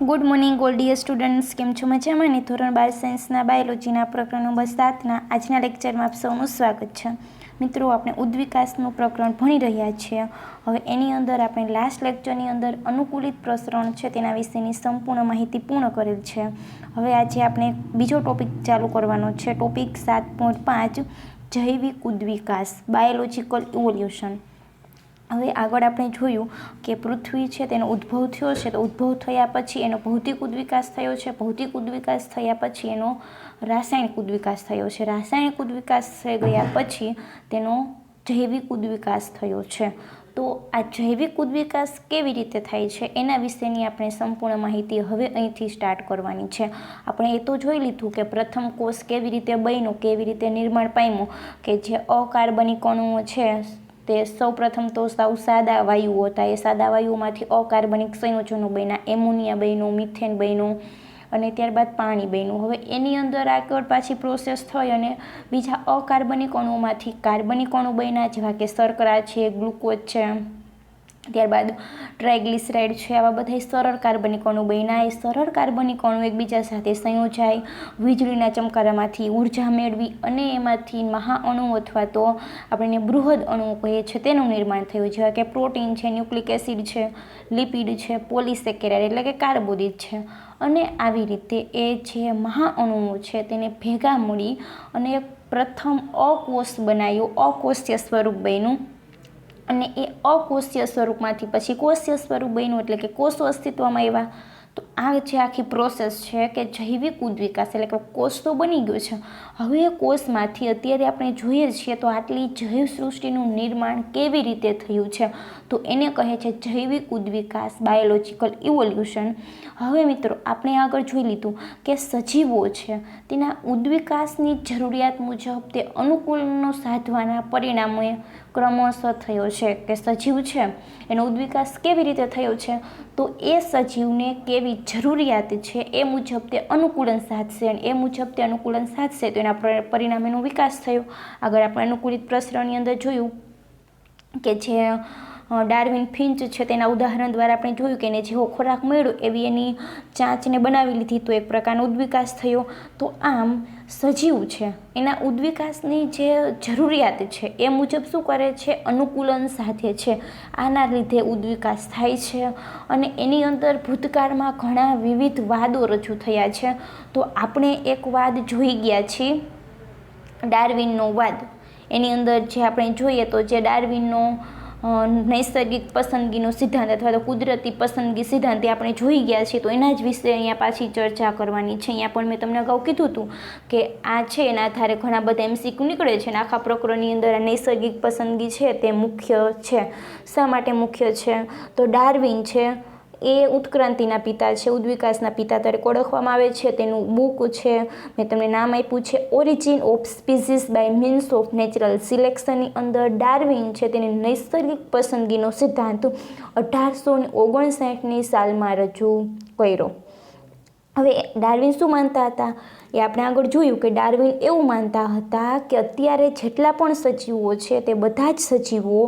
Good morning all dear students, કેમ છો? મજામાં ને? ધોરણ 12 સાયન્સના બાયોલોજીના પ્રકરણ નંબર 7ના આજના લેક્ચરમાં આપ સૌનું સ્વાગત છે. મિત્રો, આપણે ઉદ્વિકાસનું પ્રકરણ ભણી રહ્યા છીએ. હવે એની અંદર આપણે લાસ્ટ લેક્ચરની અંદર અનુકૂલિત પ્રસરણ છે તેના વિશેની સંપૂર્ણ માહિતી પૂર્ણ કરેલ છે. હવે આજે આપણે બીજો ટોપિક ચાલુ કરવાનો છે. ટોપિક 7.5 જૈવિક ઉદ્વિકાસ, બાયોલોજિકલ ઇવોલ્યુશન. હવે આગળ આપણે જોયું કે પૃથ્વી છે તેનો ઉદ્ભવ થયો છે, તો ઉદ્ભવ થયા પછી એનો ભૌતિક ઉદ્વિકાસ થયો છે. ભૌતિક ઉદ્વિકાસ થયા પછી એનો રાસાયણિક ઉદ્વિકાસ થયો છે. રાસાયણિક ઉદ્વિકાસ થઈ ગયા પછી તેનો જૈવિક ઉદ્વિકાસ થયો છે. તો આ જૈવિક ઉદ્વિકાસ કેવી રીતે થાય છે એના વિશેની આપણે સંપૂર્ણ માહિતી હવે અહીંથી સ્ટાર્ટ કરવાની છે. આપણે એ તો જોઈ લીધું કે પ્રથમ કોષ કેવી રીતે બન્યો, કેવી રીતે નિર્માણ પામ્યો, કે જે અકાર્બનિક અણુઓ છે તે સૌપ્રથમ તો સાવ સાદા વાયુઓ હતા. એ સાદા વાયુઓમાંથી અકાર્બનિક સંયોજનો બન્યા, એમોનિયા બન્યું, મિથેન બન્યું અને ત્યારબાદ પાણી બન્યું. હવે એની અંદર આગળ પાછી પ્રોસેસ થઈ અને બીજા અકાર્બનિક અણુઓમાંથી કાર્બનિક અણુ બન્યા, જેવા કે શર્કરા છે, ગ્લુકોઝ છે, ત્યારબાદ ટ્રાયગ્લિસરાઇડ છે. આવા બધા સરળ કાર્બનિક અણુ બન્યા. એ સરળ કાર્બનિક અણુ એકબીજા સાથે સંયોજાય, વીજળીના ચમકારામાંથી ઉર્જા મેળવી અને એમાંથી મહાઅણુ અથવા તો આપણે બૃહદ અણુઓ કહીએ છીએ તેનું નિર્માણ થયું, જેવા કે પ્રોટીન છે, ન્યુક્લિક એસિડ છે, લિપિડ છે, પોલિસેકેરાઇડ એટલે કે કાર્બોદિત છે. અને આવી રીતે એ જે મહાઅણુઓ છે તેને ભેગા મળી અને પ્રથમ અકોષ બનાવ્યો, અકોષીય સ્વરૂપ બન્યું. અને એ અકોષીય સ્વરૂપમાંથી પછી કોષીય સ્વરૂપ બન્યું, એટલે કે કોષો અસ્તિત્વમાં આવ્યા. તો આ જે આખી પ્રોસેસ છે કે જૈવિક ઉદ્વિકાસ, એટલે કે કોષ તો બની ગયો છે. હવે એ કોષમાંથી અત્યારે આપણે જોઈએ છીએ તો આટલી જૈવ સૃષ્ટિનું નિર્માણ કેવી રીતે થયું છે, તો એને કહે છે જૈવિક ઉદ્વિકાસ, બાયોલોજિકલ ઇવોલ્યુશન. હવે મિત્રો, આપણે આગળ જોઈ લીધું કે સજીવો છે તેના ઉદ્વિકાસની જરૂરિયાત મુજબ તે અનુકૂલનો સાધવાના પરિણામે ક્રમશઃ થયો છે. કે સજીવ છે એનો ઉદ્વિકાસ કેવી રીતે થયો છે, તો એ સજીવને કેવી જરૂરિયાત છે એ મુજબ તે અનુકૂલન સાધશે અને એ મુજબ તે અનુકૂલન સાધશે તો એના પરિણામે એનો વિકાસ થયો. આગળ આપણે અનુકૂલિત પ્રસરણની અંદર જોયું કે જે ડાર્વિન ફિન્ચ છે તેના ઉદાહરણ દ્વારા આપણે જોયું કે એને જેવો ખોરાક મળ્યો એવી એની ચાંચને બનાવી લીધી, તો એક પ્રકારનો ઉદ્વિકાસ થયો. તો આમ સજીવ છે એના ઉદ્વિકાસની જે જરૂરિયાત છે એ મુજબ શું કરે છે, અનુકૂલન સાધે છે. આના લીધે ઉદ્વિકાસ થાય છે અને એની અંદર ભૂતકાળમાં ઘણા વિવિધ વાદો રજૂ થયા છે. તો આપણે એક વાદ જોઈ ગયા છીએ, ડાર્વિનનો વાદ. એની અંદર જે આપણે જોઈએ તો જે ડાર્વિનનો નૈસર્ગિક પસંદગીનો સિદ્ધાંત અથવા તો કુદરતી પસંદગી સિદ્ધાંત એ આપણે જોઈ ગયા છીએ. તો એના જ વિશે અહીંયા પાછી ચર્ચા કરવાની છે. અહીંયા પણ મેં તમને અગાઉ કીધું હતું કે આ છે એના આધારે ઘણા બધા MCQ નીકળે છે અને આખા પ્રકરણની અંદર આ નૈસર્ગિક પસંદગી છે તે મુખ્ય છે. શા માટે મુખ્ય છે, તો ડાર્વિન છે એ ઉત્ક્રાંતિના પિતા છે, ઉદ્વિકાસના પિતા તરીકે ઓળખવામાં આવે છે. તેનું બુક છે, મેં તમને નામ આપ્યું છે origin of species by means of natural સિલેક્શનની અંદર ડાર્વિન છે તેની નૈસર્ગિક પસંદગીનો સિદ્ધાંત 1859ની સાલમાં રજૂ કર્યો. હવે ડાર્વિન શું માનતા હતા એ આપણે આગળ જોયું કે ડાર્વિન એવું માનતા હતા કે અત્યારે જેટલા પણ સજીવો છે તે બધા જ સજીવો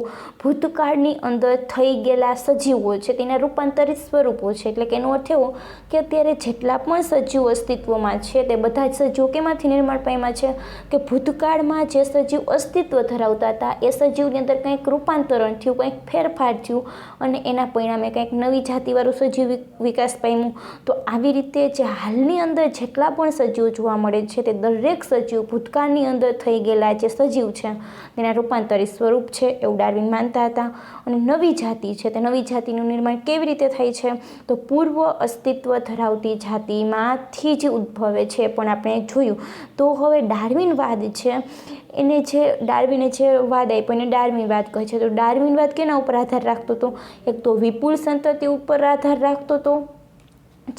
ભૂતકાળની અંદર થઈ ગયેલા સજીવો છે, તેના રૂપાંતરિત સ્વરૂપો છે. એટલે કે એનો અર્થ એવો કે અત્યારે જેટલા પણ સજીવો અસ્તિત્વમાં છે તે બધા જ સજીવો કેમાંથી નિર્માણ પામ્યા છે, કે ભૂતકાળમાં જે સજીવ અસ્તિત્વ ધરાવતા હતા એ સજીવની અંદર કંઈક રૂપાંતરણ થયું, કંઈક ફેરફાર થયું અને એના પરિણામે કંઈક નવી જાતિવાળું સજીવ વિકાસ પામ્યું. તો આવી રીતે જે હાલની અંદર જેટલા પણ સજીવો જોવા મળે છે તે દરેક સજીવ ભૂતકાળની અંદર થઈ ગયેલા જે સજીવ છે તેના રૂપાંતરિત સ્વરૂપ છે એવું ડાર્વિન માનતા હતા. અને નવી જાતિ છે તે નવી જાતિનું નિર્માણ કેવી રીતે થાય છે, તો પૂર્વ અસ્તિત્વ ધરાવતી જાતિમાંથી જ ઉદ્ભવે છે પણ આપણે જોયું. તો હવે ડાર્વિનવાદ છે એને જે ડાર્વિને જે વાદ આપ્યો એને ડાર્વિનવાદ કહે છે. તો ડાર્વિનવાદ કેના ઉપર આધાર રાખતો હતો, એક તો વિપુલ સંતતિ ઉપર આધાર રાખતો હતો,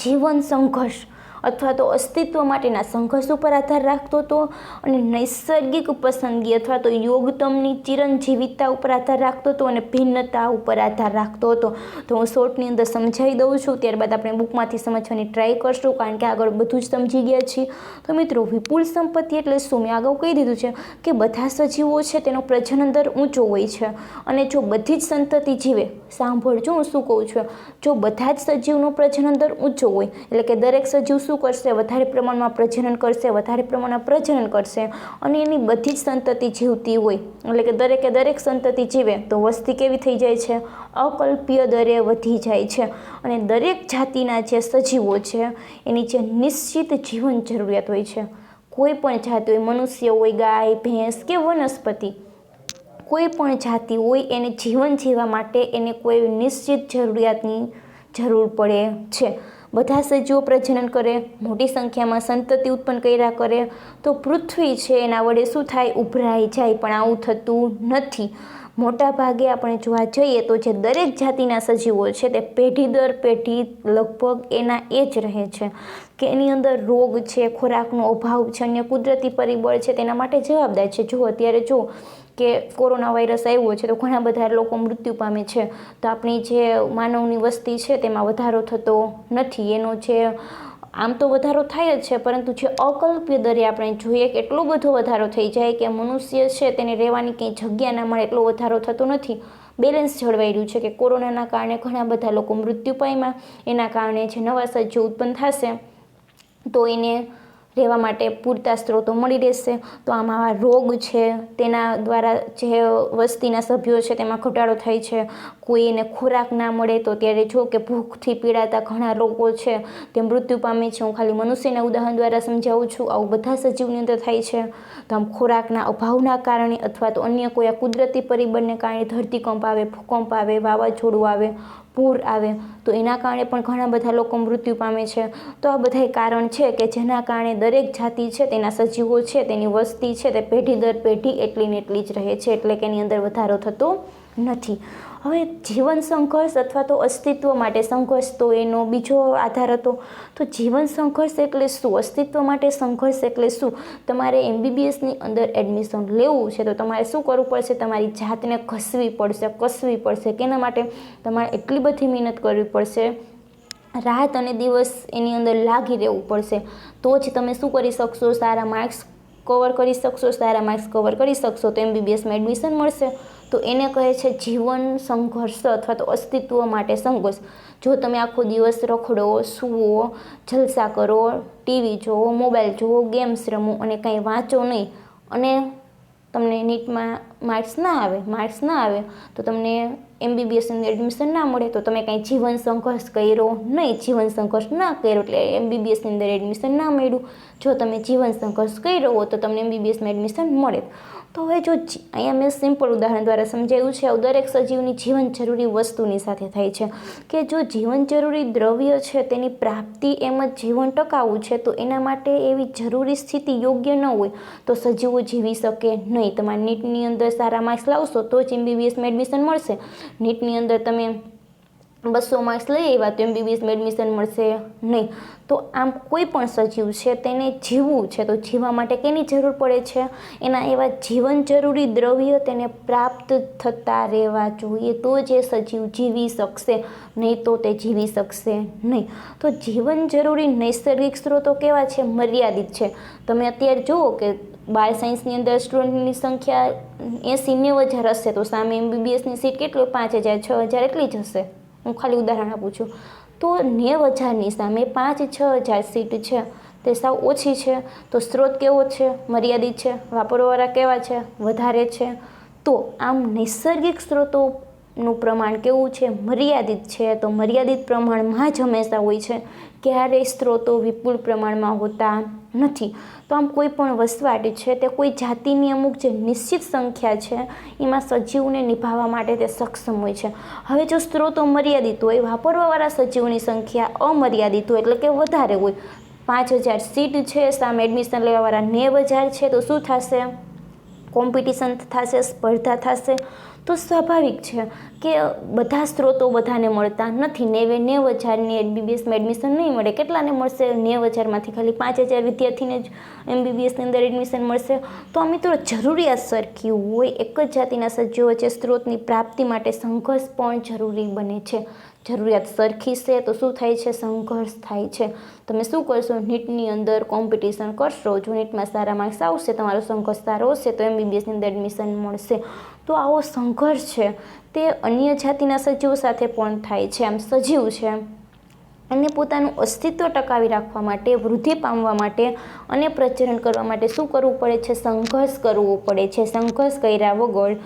જીવન સંઘર્ષ અથવા તો અસ્તિત્વ માટેના સંઘર્ષ ઉપર આધાર રાખતો હતો અને નૈસર્ગિક પસંદગી અથવા તો યોગતમની ચિરંજીવિતા ઉપર આધાર રાખતો હતો અને ભિન્નતા ઉપર આધાર રાખતો હતો. તો હું શોર્ટની અંદર સમજાવી દઉં છું, ત્યારબાદ આપણે બુકમાંથી સમજવાની ટ્રાય કરશું, કારણ કે આગળ બધું જ સમજી ગયા છીએ. તો મિત્રો, વિપુલ સંપત્તિ એટલે શું? મેં અગાઉ કહી દીધું છે કે બધા સજીવો છે તેનો પ્રજનન દર ઊંચો હોય છે અને જો બધી જ સંતતિ જીવે, સાંભળજો હું શું કહું છું, જો બધા જ સજીવનો પ્રજનન દર ઊંચો હોય એટલે કે દરેક સજીવ શું કરશે? વધારે પ્રમાણમાં પ્રજનન કરશે, વધારે પ્રમાણમાં પ્રજનન કરશે અને એની બધી જ સંતતિ જીવતી હોય એટલે કે દરેક સંતતિ જીવે તો વસ્તી કેવી થઈ જાય છે? અકલ્પ્ય દરે વધી જાય છે અને દરેક જાતિના જે સજીવો છે એની જે નિશ્ચિત જીવન જરૂરિયાત હોય છે, કોઈ પણ જાતિ હોય, મનુષ્ય હોય, ગાય, ભેંસ કે વનસ્પતિ, કોઈ પણ જાતિ હોય, એને જીવન જીવવા માટે એને કોઈ નિશ્ચિત જરૂરિયાતની જરૂર પડે છે. બધા સજીવો પ્રજનન કરે, મોટી સંખ્યામાં સંતતિ ઉત્પન્ન કર્યા કરે તો પૃથ્વી છે એના વડે શું થાય? ઉભરાઈ જાય. પણ આવું થતું નથી. મોટા ભાગે આપણે જોવા જઈએ તો જે દરેક જાતિના સજીવો છે તે પેઢી દર પેઢી લગભગ એના એ જ રહે છે કે એની અંદર રોગ છે, ખોરાકનો અભાવ છે, અન્ય કુદરતી પરિબળ છે તેના માટે જવાબદાર છે. જો અત્યારે જો કે કોરોના વાયરસ આવ્યો છે તો ઘણા બધા લોકો મૃત્યુ પામે છે, તો આપણી જે માનવની વસ્તી છે તેમાં વધારો થતો નથી. એનો જે આમ તો વધારો થાય જ છે, પરંતુ જે અકલ્પ્ય દરે આપણે જોઈએ કે એટલો બધો વધારો થઈ જાય કે મનુષ્ય છે તેને રહેવાની કંઈ જગ્યા ના મળે, એટલો વધારો થતો નથી. બેલેન્સ જળવાઈ રહ્યું છે કે કોરોનાના કારણે ઘણા બધા લોકો મૃત્યુ પામ્યા, એના કારણે જે નવા સજીવ ઉત્પન્ન થશે તો એને રહેવા માટે પૂરતા સ્ત્રોતો મળી રહેશે. તો આમાં રોગ છે તેના દ્વારા જે વસ્તીના સભ્યો છે તેમાં ઘટાડો થાય છે. કોઈ એને ખોરાક ના મળે તો ત્યારે જો કે ભૂખથી પીડાતા ઘણા લોકો છે તે મૃત્યુ પામે છે. હું ખાલી મનુષ્યના ઉદાહરણ દ્વારા સમજાવું છું, આવું બધા સજીવની અંદર થાય છે. તો આમ ખોરાકના અભાવના કારણે અથવા તો અન્ય કોઈ કુદરતી પરિબળને કારણે ધરતીકંપ આવે, ભૂકંપ આવે, વાવાઝોડું આવે, પૂર આવે તો એના કારણે પણ ઘણા બધા લોકો મૃત્યુ પામે છે. તો આ બધા કારણ છે કે જેના કારણે દરેક જાતિ છે તેના સજીવો છે તેની વસ્તી છે તે પેઢી દર પેઢી એટલી ને એટલી જ રહે છે, એટલે કે એની અંદર વધારો થતો નથી. હવે જીવન સંઘર્ષ અથવા તો અસ્તિત્વ માટે સંઘર્ષ, તો એનો બીજો આધાર હતો. તો જીવન સંઘર્ષ એટલે શું? અસ્તિત્વ માટે સંઘર્ષ એટલે શું? તમારે MBBSની અંદર એડમિશન લેવું છે તો તમારે શું કરવું પડશે? તમારી જાતને કસવી પડશે. કેના માટે? તમારે એટલી બધી મહેનત કરવી પડશે, રાત અને દિવસ એની અંદર લાગી રહેવું પડશે, તો જ તમે શું કરી શકશો? સારા માર્ક્સ કવર કરી શકશો તો MBBSમાં એડમિશન મળશે. તો એને કહે છે જીવન સંઘર્ષ અથવા તો અસ્તિત્વ માટે સંઘર્ષ. જો તમે આખો દિવસ રખડો, સૂવો, જલસા કરો, ટીવી જુઓ, મોબાઈલ જુઓ, ગેમ્સ રમો અને કંઈ વાંચો નહીં અને તમને નીટમાં માર્ક્સ ના આવે તો તમને MBBSની એડમિશન ના મળે, તો તમે કાંઈ જીવન સંઘર્ષ કર્યો નહીં. જીવન સંઘર્ષ ના કર્યો એટલે MBBSની અંદર એડમિશન ના મળ્યું. જો તમે જીવન સંઘર્ષ કર્યો હો તો તમને MBBSમાં એડમિશન મળે. તો હવે જો અહીંયા મેં સિમ્પલ ઉદાહરણ દ્વારા સમજાવ્યું છે, દરેક સજીવની જીવન જરૂરી વસ્તુની સાથે થાય છે કે જો જીવન જરૂરી દ્રવ્ય છે તેની પ્રાપ્તિ એમ જ જીવન ટકાવવું છે તો એના માટે એવી જરૂરી સ્થિતિ યોગ્ય ન હોય તો સજીવો જીવી શકે નહીં. તમારે નીટની અંદર સારા માર્ક્સ લાવશો તો જ MBBSમાં એડમિશન મળશે. નીટની અંદર તમે 200 માર્ક્સ લઈ આવ્યા તો MBBSમાં એડમિશન મળશે નહીં. તો આમ કોઈ પણ સજીવ છે તેને જીવવું છે તો જીવવા માટે કેની જરૂર પડે છે? એના એવા જીવન જરૂરી દ્રવ્ય તેને પ્રાપ્ત થતા રહેવા જોઈએ તો જ એ સજીવ જીવી શકશે, નહીં તો તે જીવી શકશે નહીં. તો જીવન જરૂરી નૈસર્ગિક સ્ત્રોતો કેવા છે? મર્યાદિત છે. તમે અત્યારે જુઓ કે બાર સાયન્સની અંદર સ્ટુડન્ટની સંખ્યા 80-90 હશે તો સામે MBBSની સીટ કેટલી? 5000, 6000 એટલી જ હશે. હું ખાલી ઉદાહરણ આપું છું. તો 90,000ની સામે 5-6 હજાર સીટ છે તે સાવ ઓછી છે. તો સ્ત્રોત કેવો છે? મર્યાદિત છે. વાપરવાવાળા કેવા છે? વધારે છે. તો આમ નૈસર્ગિક સ્ત્રોતોનું પ્રમાણ કેવું છે? મર્યાદિત છે. તો મર્યાદિત પ્રમાણમાં જ હંમેશા હોય છે, ક્યારેય સ્ત્રોતો વિપુલ પ્રમાણમાં હોતા નથી. તો આમ કોઈ પણ વસવાટ છે તે કોઈ જાતિની અમુક જે નિશ્ચિત સંખ્યા છે એમાં સજીવને નિભાવવા માટે તે સક્ષમ હોય છે. હવે જો સ્ત્રોતો મર્યાદિત હોય, વાપરવાવાળા સજીવની સંખ્યા અમર્યાદિત હોય એટલે કે વધારે હોય, 5000 સીટ છે, સામે એડમિશન લેવાવાળા 90,000 છે, તો શું થશે? કોમ્પિટિશન થશે, સ્પર્ધા થશે. તો સ્વાભાવિક છે કે બધા સ્ત્રોતો બધાને મળતા નથી. 90,000ની MBBSમાં એડમિશન નહીં મળે. કેટલાને મળશે? 90,000માંથી ખાલી 5,000 વિદ્યાર્થીને જ MBBSની અંદર એડમિશન મળશે. તો આ મિત્રો જરૂરિયાત સરખી હોય, એક જ જાતિના સજીવો વચ્ચે સ્ત્રોતની પ્રાપ્તિ માટે સંઘર્ષ પણ જરૂરી બને છે. જરૂરિયાત સરખી છે તો શું થાય છે? સંઘર્ષ થાય છે. તમે શું કરશો? નીટની અંદર કોમ્પિટિશન કરશો. જો નીટમાં સારા માર્ક્સ આવશે, તમારો સંઘર્ષ સારો હશે તો MBBSની અંદર એડમિશન મળશે. તો આવો સંઘર્ષ છે તે અન્ય જાતિના સજીવો સાથે પણ થાય છે. આમ સજીવ છે અને પોતાનું અસ્તિત્વ ટકાવી રાખવા માટે, વૃદ્ધિ પામવા માટે અને પ્રજનન કરવા માટે શું કરવું પડે છે? સંઘર્ષ કરવો પડે છે. સંઘર્ષ કર્યા વગર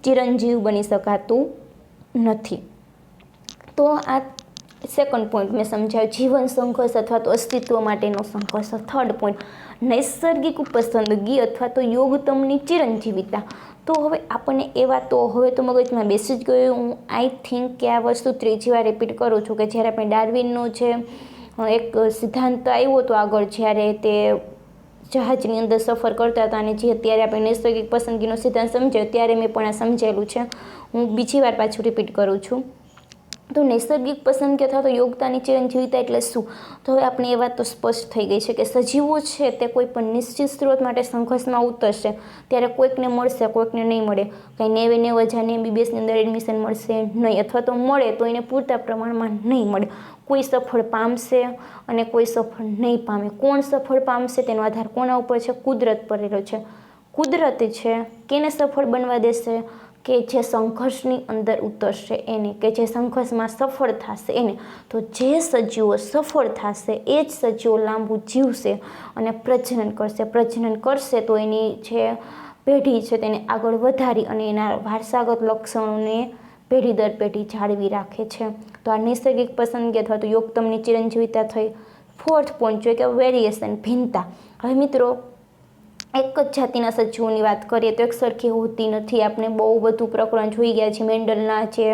ચિરંજીવ બની શકાતું નથી. તો આ સેકન્ડ પોઈન્ટ મેં સમજાવ્યું, જીવન સંઘર્ષ અથવા તો અસ્તિત્વ માટેનો સંઘર્ષ. થર્ડ પોઈન્ટ, નૈસર્ગિક પસંદગી અથવા તો યોગતમની ચિરંજીવિતા. તો હવે આપણને હવે તો મગજમાં બેસી જ ગયું. હું આઈ થિંક કે આ વસ્તુ ત્રીજી વાર રિપીટ કરું છું કે જ્યારે આપણે ડાર્વિનનો જે એક સિદ્ધાંત આવ્યો હતો આગળ, જ્યારે તે જહાજની અંદર સફર કરતા હતા અને જે અત્યારે આપણે નૈસર્ગિક પસંદગીનો સિદ્ધાંત સમજાયો ત્યારે મેં પણ આ સમજાયેલું છે. હું બીજી વાર પાછું રિપીટ કરું છું. તો નૈસર્ગિક પસંદગી અથવા તો યોગ્યતાની ચિરંજીવિતા એટલે શું? તો હવે આપણે એ વાત તો સ્પષ્ટ થઈ ગઈ છે કે સજીવો છે તે કોઈ પણ નિશ્ચિત સ્ત્રોત માટે સંઘર્ષમાં ઉતરશે ત્યારે કોઈકને મળશે, કોઈકને નહીં મળે. કંઈ 90,000ની MBBSની અંદર એડમિશન મળશે નહીં, અથવા તો મળે તો એને પૂરતા પ્રમાણમાં નહીં મળે. કોઈ સફળ પામશે અને કોઈ સફળ નહીં પામે. કોણ સફળ પામશે તેનો આધાર કોના ઉપર છે? કુદરત પર રહેલો છે. કુદરત છે કેને સફળ બનવા દેશે? કે જે સંઘર્ષની અંદર ઉતરશે એને, કે જે સંઘર્ષમાં સફળ થશે એને. તો જે સજીવો સફળ થશે એ જ સજીવો લાંબુ જીવશે અને પ્રજનન કરશે. પ્રજનન કરશે તો એની જે પેઢી છે તેને આગળ વધારી અને એના વારસાગત લક્ષણોને પેઢી દર પેઢી જાળવી રાખે છે. તો આ નૈસર્ગિક પસંદગી અથવા તો યોગતમની ચિરંજીવિતા થઈ. ફોર્થ પોઈન્ટ જોઈએ કે વેરિએશન, ભિન્નતા. હવે મિત્રો એક જ જાતિના સજીવોની વાત કરીએ તો એક સરખી હોતી નથી. આપણે બહુ બધું પ્રકરણ જોઈ ગયા છે મેન્ડલના જે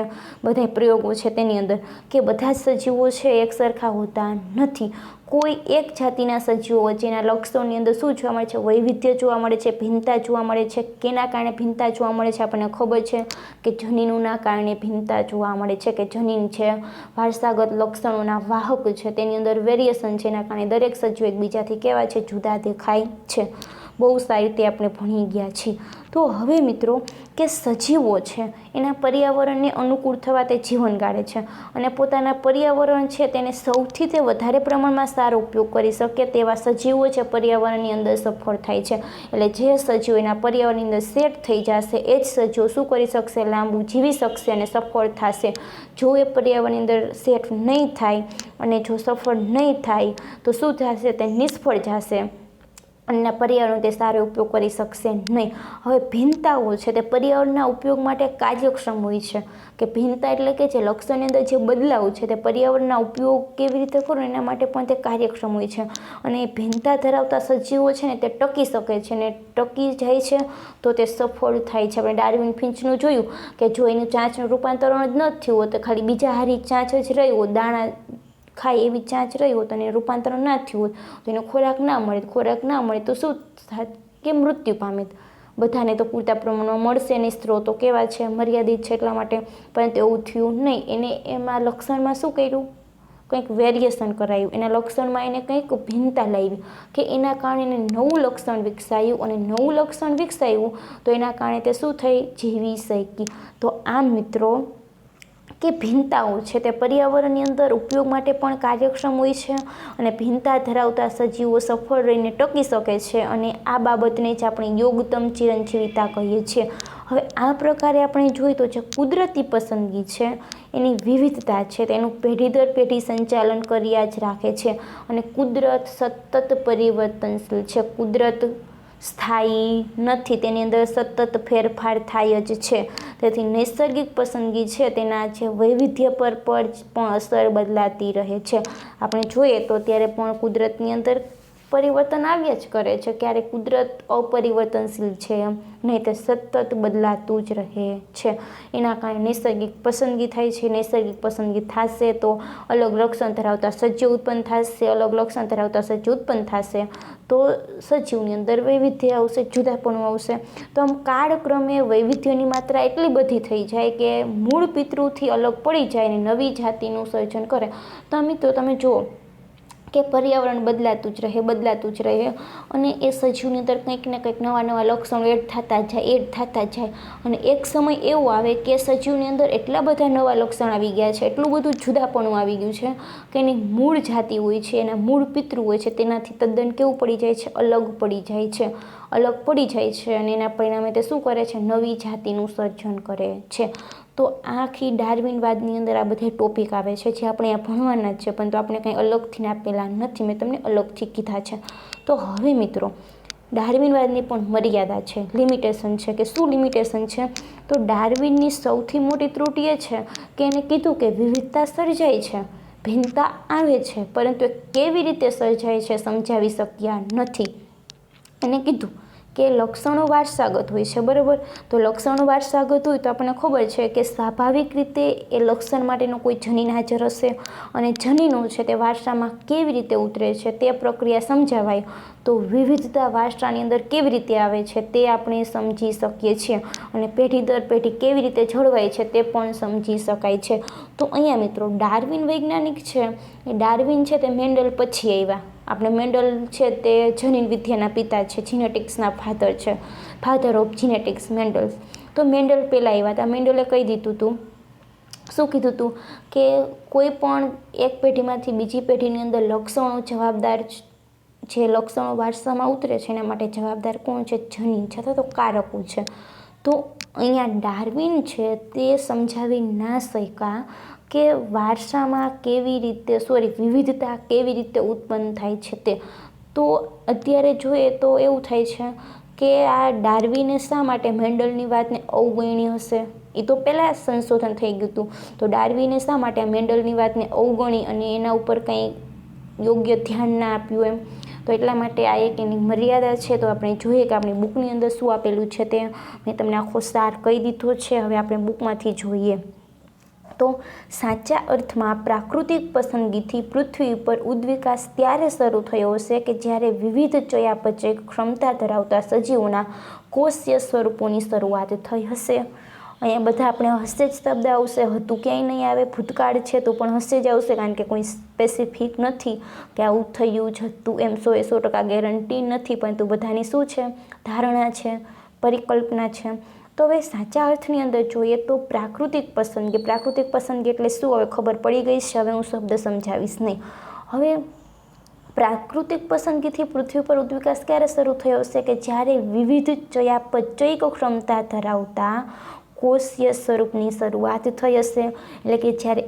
બધા પ્રયોગો છે તેની અંદર, કે બધા જ સજીવો છે એક સરખા હોતા નથી. કોઈ એક જાતિના સજીવો વચ્ચેના લક્ષણોની અંદર શું જોવા મળે છે? વૈવિધ્ય જોવા મળે છે, ભિન્નતા જોવા મળે છે. કેના કારણે ભિન્નતા જોવા મળે છે? આપણને ખબર છે કે જનીનોના કારણે ભિન્નતા જોવા મળે છે, કે જનીન છે વારસાગત લક્ષણોના વાહક છે, તેની અંદર વેરિએશન છે, એના કારણે દરેક સજીવ એકબીજાથી કેવા છે? જુદા દેખાય છે. બહુ સારી રીતે આપણે ભણી ગયા છીએ. તો હવે મિત્રો કે સજીવો છે એના પર્યાવરણને અનુકૂળ થવા તે જીવન ગાળે છે અને પોતાના પર્યાવરણ છે તેને સૌથી તે વધારે પ્રમાણમાં સારો ઉપયોગ કરી શકે તેવા સજીવો છે પર્યાવરણની અંદર સફળ થાય છે. એટલે જે સજીવો એના પર્યાવરણની અંદર સેટ થઈ જશે એ જ સજીવો શું કરી શકશે? લાંબુ જીવી શકશે અને સફળ થશે. જો એ પર્યાવરણની અંદર સેટ નહીં થાય અને જો સફળ નહીં થાય તો શું થશે? તે નિષ્ફળ જશે અને પર્યાવરણનો તે સારો ઉપયોગ કરી શકશે નહીં. હવે ભિન્નતાઓ છે તે પર્યાવરણના ઉપયોગ માટે કાર્યક્ષમ હોય છે. કે ભિન્નતા એટલે કે જે લક્ષણની અંદર જે બદલાવ છે તે પર્યાવરણના ઉપયોગ કેવી રીતે કરવો એના માટે પણ તે કાર્યક્ષમ હોય છે. અને એ ભિન્નતા ધરાવતા સજીવો છે ને તે ટકી શકે છે ને ટકી જાય છે તો તે સફળ થાય છે. આપણે ડાર્વિન ફિન્ચનું જોયું કે જો એનું ચાંચનું રૂપાંતરણ જ ન થયું હોય તો ખાલી બીજા હારી ચાંચ જ રહી હોય, દાણા ખાય એવી ચાંચ રહી હોત અને રૂપાંતરણ ના થયું હોત તો એનો ખોરાક ના મળે તો શું થાત? કે મૃત્યુ પામે. બધાને તો પૂરતા પ્રમાણમાં મળશે નહીં, સ્ત્રોતો કેવા છે? મર્યાદિત છે એટલા માટે. પરંતુ એવું થયું નહીં. એને એમાં લક્ષણમાં શું કર્યું? કંઈક વેરિએશન કરાયું. એના લક્ષણમાં એને કંઈક ભિન્નતા લાવી કે એના કારણે એને નવું લક્ષણ વિકસાયું અને નવું લક્ષણ વિકસાયું તો એના કારણે તે શું થઈ? જીવી શકી. તો આમ મિત્રો કે ભિન્નતાઓ છે તે પર્યાવરણની અંદર ઉપયોગ માટે પણ કાર્યક્ષમ હોય છે અને ભિન્નતા ધરાવતા સજીવો સફળ રહીને ટકી શકે છે અને આ બાબતને જ આપણે યોગતમ ચિરંજીવિતા કહીએ છીએ. હવે આ પ્રકારે આપણે જોઈએ તો જે કુદરતી પસંદગી છે એની વિવિધતા છે તેનું પેઢી દર પેઢી સંચાલન કર્યા જ રાખે છે અને કુદરત સતત પરિવર્તનશીલ છે. કુદરત સ્થાયી નથી, તેની અંદર સતત ફેરફાર થાય જ છે. તેથી નૈસર્ગિક પસંદગી છે તેના જે વૈવિધ્ય પર પણ અસર બદલાતી રહે છે. આપણે જોઈએ તો ત્યારે પણ કુદરતની અંદર પરિવર્તન આવ્યા જ કરે છે. ક્યારેક કુદરત અપરિવર્તનશીલ છે નહીં, તે સતત બદલાતું જ રહે છે. એના કારણે નૈસર્ગિક પસંદગી થાય છે. નૈસર્ગિક પસંદગી થશે તો અલગ લક્ષણ ધરાવતા સજીવ ઉત્પન્ન થશે, અલગ લક્ષણ ધરાવતા સજીવ ઉત્પન્ન થશે તો સજીવની અંદર વૈવિધ્ય આવશે, જુદાપણું આવશે. તો આમ કાળક્રમે વૈવિધ્યની માત્રા એટલી બધી થઈ જાય કે મૂળ પિતૃથી અલગ પડી જાય અને નવી જાતિનું સર્જન કરે. તો મિત્રો તમે જુઓ કે પર્યાવરણ બદલાતું જ રહે અને એ સજીવની અંદર કંઈક ને કંઈક નવા લક્ષણો એડ થતા જાય અને એક સમય એવો આવે કે સજીવની અંદર એટલા બધા નવા લક્ષણ આવી ગયા છે, એટલું બધું જુદાપણું આવી ગયું છે કે એની મૂળ જાતિ હોય છે, એના મૂળ પિતૃ હોય છે, તેનાથી તદ્દન કેવું પડી જાય છે, અલગ પડી જાય છે અને એના પરિણામે તે શું કરે છે, નવી જાતિનું સર્જન કરે છે. તો આખી ડાર્વિનવાદની અંદર આ બધા ટોપિક આવે છે જે આપણે આ ભણવાના જ છે, પરંતુ આપણે કંઈ અલગથી આપેલા નથી, મેં તમને અલગથી કીધા છે. તો હવે મિત્રો ડાર્વિનવાદની પણ મર્યાદા છે, લિમિટેશન છે. કે શું લિમિટેશન છે? તો ડાર્વિનની સૌથી મોટી ત્રુટિ એ છે કે એને કીધું કે વિવિધતા સર્જાય છે, ભિન્નતા આવે છે, પરંતુ એ કેવી રીતે સર્જાય છે સમજાવી શક્યા નથી. એને કીધું કે લક્ષણો વારસાગત હોય છે, બરાબર. તો લક્ષણો વારસાગત હોય તો આપણને ખબર છે કે સ્વાભાવિક રીતે એ લક્ષણ માટેનો કોઈ જનીન હાજર હશે અને જનીનો છે તે વારસામાં કેવી રીતે ઉતરે છે તે પ્રક્રિયા સમજાવાય. તો વિવિધતા વારસાની અંદર કેવી રીતે આવે છે તે આપણે સમજી શકીએ છીએ અને પેઢી દર પેઢી કેવી રીતે જળવાય છે તે પણ સમજી શકાય છે. તો અહીંયા મિત્રો ડાર્વિન વૈજ્ઞાનિક છે, એ ડાર્વિન છે તે મેન્ડલ પછી આવ્યા. આપણે મેન્ડલ છે તે જનીન વિદ્યાના પિતા છે, જીનેટિક્સના ફાધર છે, ફાધર ઓફ જીનેટિક્સ મેન્ડલ. તો મેન્ડલ પહેલાં આવ્યા હતા. મેન્ડલે કહી દીધું હતું, શું કીધું હતું કે કોઈ પણ એક પેઢીમાંથી બીજી પેઢીની અંદર લક્ષણો જવાબદાર, જે લક્ષણો વારસામાં ઉતરે છે એના માટે જવાબદાર કોણ છે? જનીન છે અથવા તો કારકો છે. તો અહીંયા ડાર્વિન છે તે સમજાવી ના શક્યા કે વારસામાં વિવિધતા કેવી રીતે ઉત્પન્ન થાય છે તે. તો અત્યારે જોઈએ તો એવું થાય છે કે આ ડાર્વિને શા માટે મેન્ડલની વાતને અવગણી હશે? એ તો પહેલાં સંશોધન થઈ ગયું હતું. તો ડાર્વિને શા માટે આ મેન્ડલની વાતને અવગણી અને એના ઉપર કંઈ યોગ્ય ધ્યાન ના આપ્યું એમ? તો એટલા માટે આ એક એની મર્યાદા છે. તો આપણે જોઈએ કે આપણી બુકની અંદર શું આપેલું છે તે મેં તમને આખો સાર કહી દીધો છે. હવે આપણે બુકમાંથી જોઈએ તો સાચા અર્થમાં પ્રાકૃતિક પસંદગીથી પૃથ્વી ઉપર ઉદ્વિકાસ ત્યારે શરૂ થયો હશે કે જ્યારે વિવિધ ચયાપચય ક્ષમતા ધરાવતા સજીવોના કોષીય સ્વરૂપોની શરૂઆત થઈ હશે. અહીંયા બધા આપણે હશે જ શબ્દ આવશે, હતું ક્યાંય નહીં આવે. ભૂતકાળ છે તો પણ હશે જ આવશે, કારણ કે કોઈ સ્પેસિફિક નથી કે આવું થયું જ હતું એમ 100% ગેરંટી નથી, પરંતુ બધાની શું છે? ધારણા છે, પરિકલ્પના છે. તો હવે સાચા અર્થની અંદર જોઈએ તો પ્રાકૃતિક પસંદગી એટલે શું? હવે ખબર પડી ગઈ છે. હવે હું શબ્દ સમજાવીશ નહીં. હવે પ્રાકૃતિક પસંદગીથી પૃથ્વી પર ઉદ્વિકાસ ક્યારે શરૂ થયો હશે કે જ્યારે વિવિધ ચયાપચયિક ક્ષમતા ધરાવતા કોષીય સ્વરૂપની શરૂઆત થઈ હશે. એટલે કે જ્યારે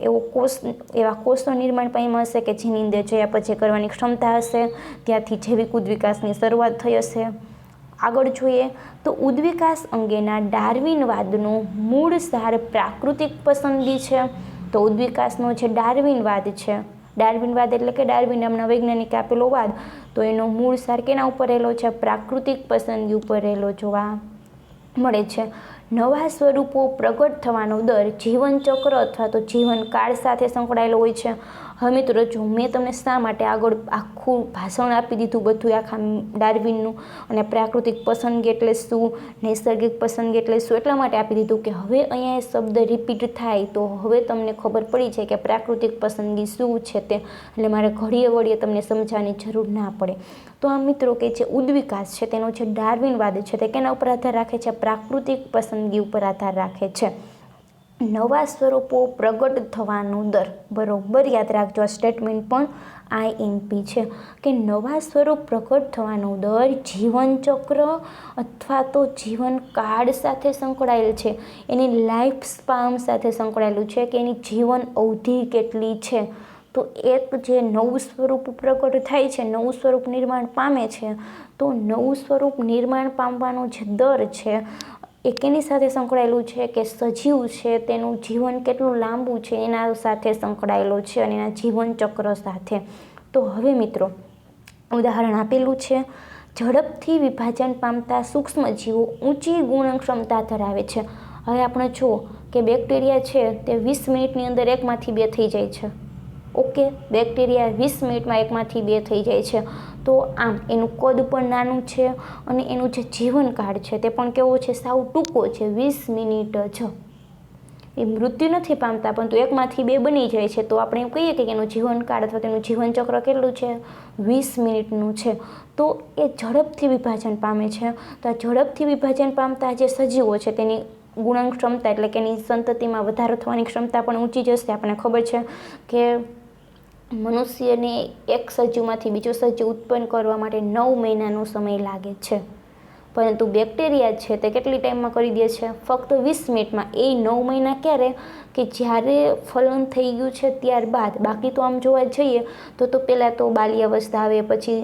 એવા કોષો નિર્માણ પામ્યા હશે કે જેની અંદર ચયાપચય કરવાની ક્ષમતા હશે, ત્યાંથી જૈવિક ઉદ્વિકાસની શરૂઆત થઈ હશે. આગળ જોઈએ તો ઉદ્વિકાસ અંગેના ડાર્વિનવાદનો મૂળ સાર પ્રાકૃતિક પસંદગી છે. તો ઉદ્વિકાસનો જે ડાર્વિનવાદ છે, ડાર્વિનવાદ એટલે કે ડાર્વિન નામના વૈજ્ઞાનિકે આપેલો વાદ, તો એનો મૂળ સાર કેના ઉપર રહેલો છે? પ્રાકૃતિક પસંદગી ઉપર રહેલો જોવા મળે છે. નવા સ્વરૂપો પ્રગટ થવાનો દર જીવનચક્ર અથવા તો જીવનકાળ સાથે સંકળાયેલો હોય છે. હવે મિત્રો જો મેં તમને શા માટે આગળ આખું ભાષણ આપી દીધું બધું આખા ડાર્વિનનું અને પ્રાકૃતિક પસંદગી એટલે શું, નૈસર્ગિક પસંદગી એટલે શું, એટલા માટે આપી દીધું કે હવે અહીંયા એ શબ્દ રિપીટ થાય તો હવે તમને ખબર પડી જાય કે પ્રાકૃતિક પસંદગી શું છે તે, એટલે મારે ઘડીએ વળીએ તમને સમજાવવાની જરૂર ના પડે. તો આ મિત્રો કે જે ઉદ્વિકાસ છે તેનો જે ડાર્વિનવાદ છે તે કેના ઉપર આધાર રાખે છે? પ્રાકૃતિક પસંદગી ઉપર આધાર રાખે છે. નવા સ્વરૂપો પ્રગટ થવાનો દર, બરોબર યાદ રાખજો, આ સ્ટેટમેન્ટ પણ IMP છે કે નવા સ્વરૂપ પ્રગટ થવાનો દર જીવનચક્ર અથવા તો જીવનકાળ સાથે સંકળાયેલ છે. એની લાઈફ સ્પાન સાથે સંકળાયેલું છે કે એની જીવન અવધિ કેટલી છે. તો એક જે નવું સ્વરૂપ પ્રગટ થાય છે, નવું સ્વરૂપ નિર્માણ પામે છે, તો નવું સ્વરૂપ નિર્માણ પામવાનો જે દર છે એ કેની સાથે સંકળાયેલું છે કે સજીવ છે તેનું જીવન કેટલું લાંબુ છે એના સાથે સંકળાયેલો છે અને એના જીવનચક્ર સાથે. તો હવે મિત્રો ઉદાહરણ આપેલું છે, ઝડપથી વિભાજન પામતા સૂક્ષ્મજીવો ઊંચી ગુણક્ષમતા ધરાવે છે. હવે આપણે જુઓ કે બેક્ટેરિયા છે તે 20 મિનિટની અંદર એકમાંથી બે થઈ જાય છે. ઓકે, બેક્ટેરિયા 20 મિનિટમાં એકમાંથી બે થઈ જાય છે. તો આમ એનું કદ પણ નાનું છે અને એનું જે જીવનકાળ છે તે પણ કેવો છે, સાવ ટૂંકો છે, 20 મિનિટ જ. એ મૃત્યુ નથી પામતા, પરંતુ એકમાંથી બે બની જાય છે, તો આપણે એમ કહીએ કે એનું જીવનકાળ અથવા તેનું જીવનચક્ર કેટલું છે, 20 મિનિટનું છે. તો એ ઝડપથી વિભાજન પામે છે. તો આ ઝડપથી વિભાજન પામતા જે સજીવો છે તેની ગુણન ક્ષમતા એટલે કે એની સંતતિમાં વધારો થવાની ક્ષમતા પણ ઊંચી જશે. આપણને ખબર છે કે મનુષ્યને એક સજીવમાંથી બીજો સજીવ ઉત્પન્ન કરવા માટે 9 મહિનાનો સમય લાગે છે, પરંતુ બેક્ટેરિયા છે તે કેટલી ટાઈમમાં કરી દે છે, ફક્ત 20 મિનિટમાં. એ 9 મહિના ક્યારે, કે જ્યારે ફલન થઈ ગયું છે ત્યારબાદ. બાકી તો આમ જોવા જઈએ તો પહેલાં તો બાલ્યાવસ્થા આવે, પછી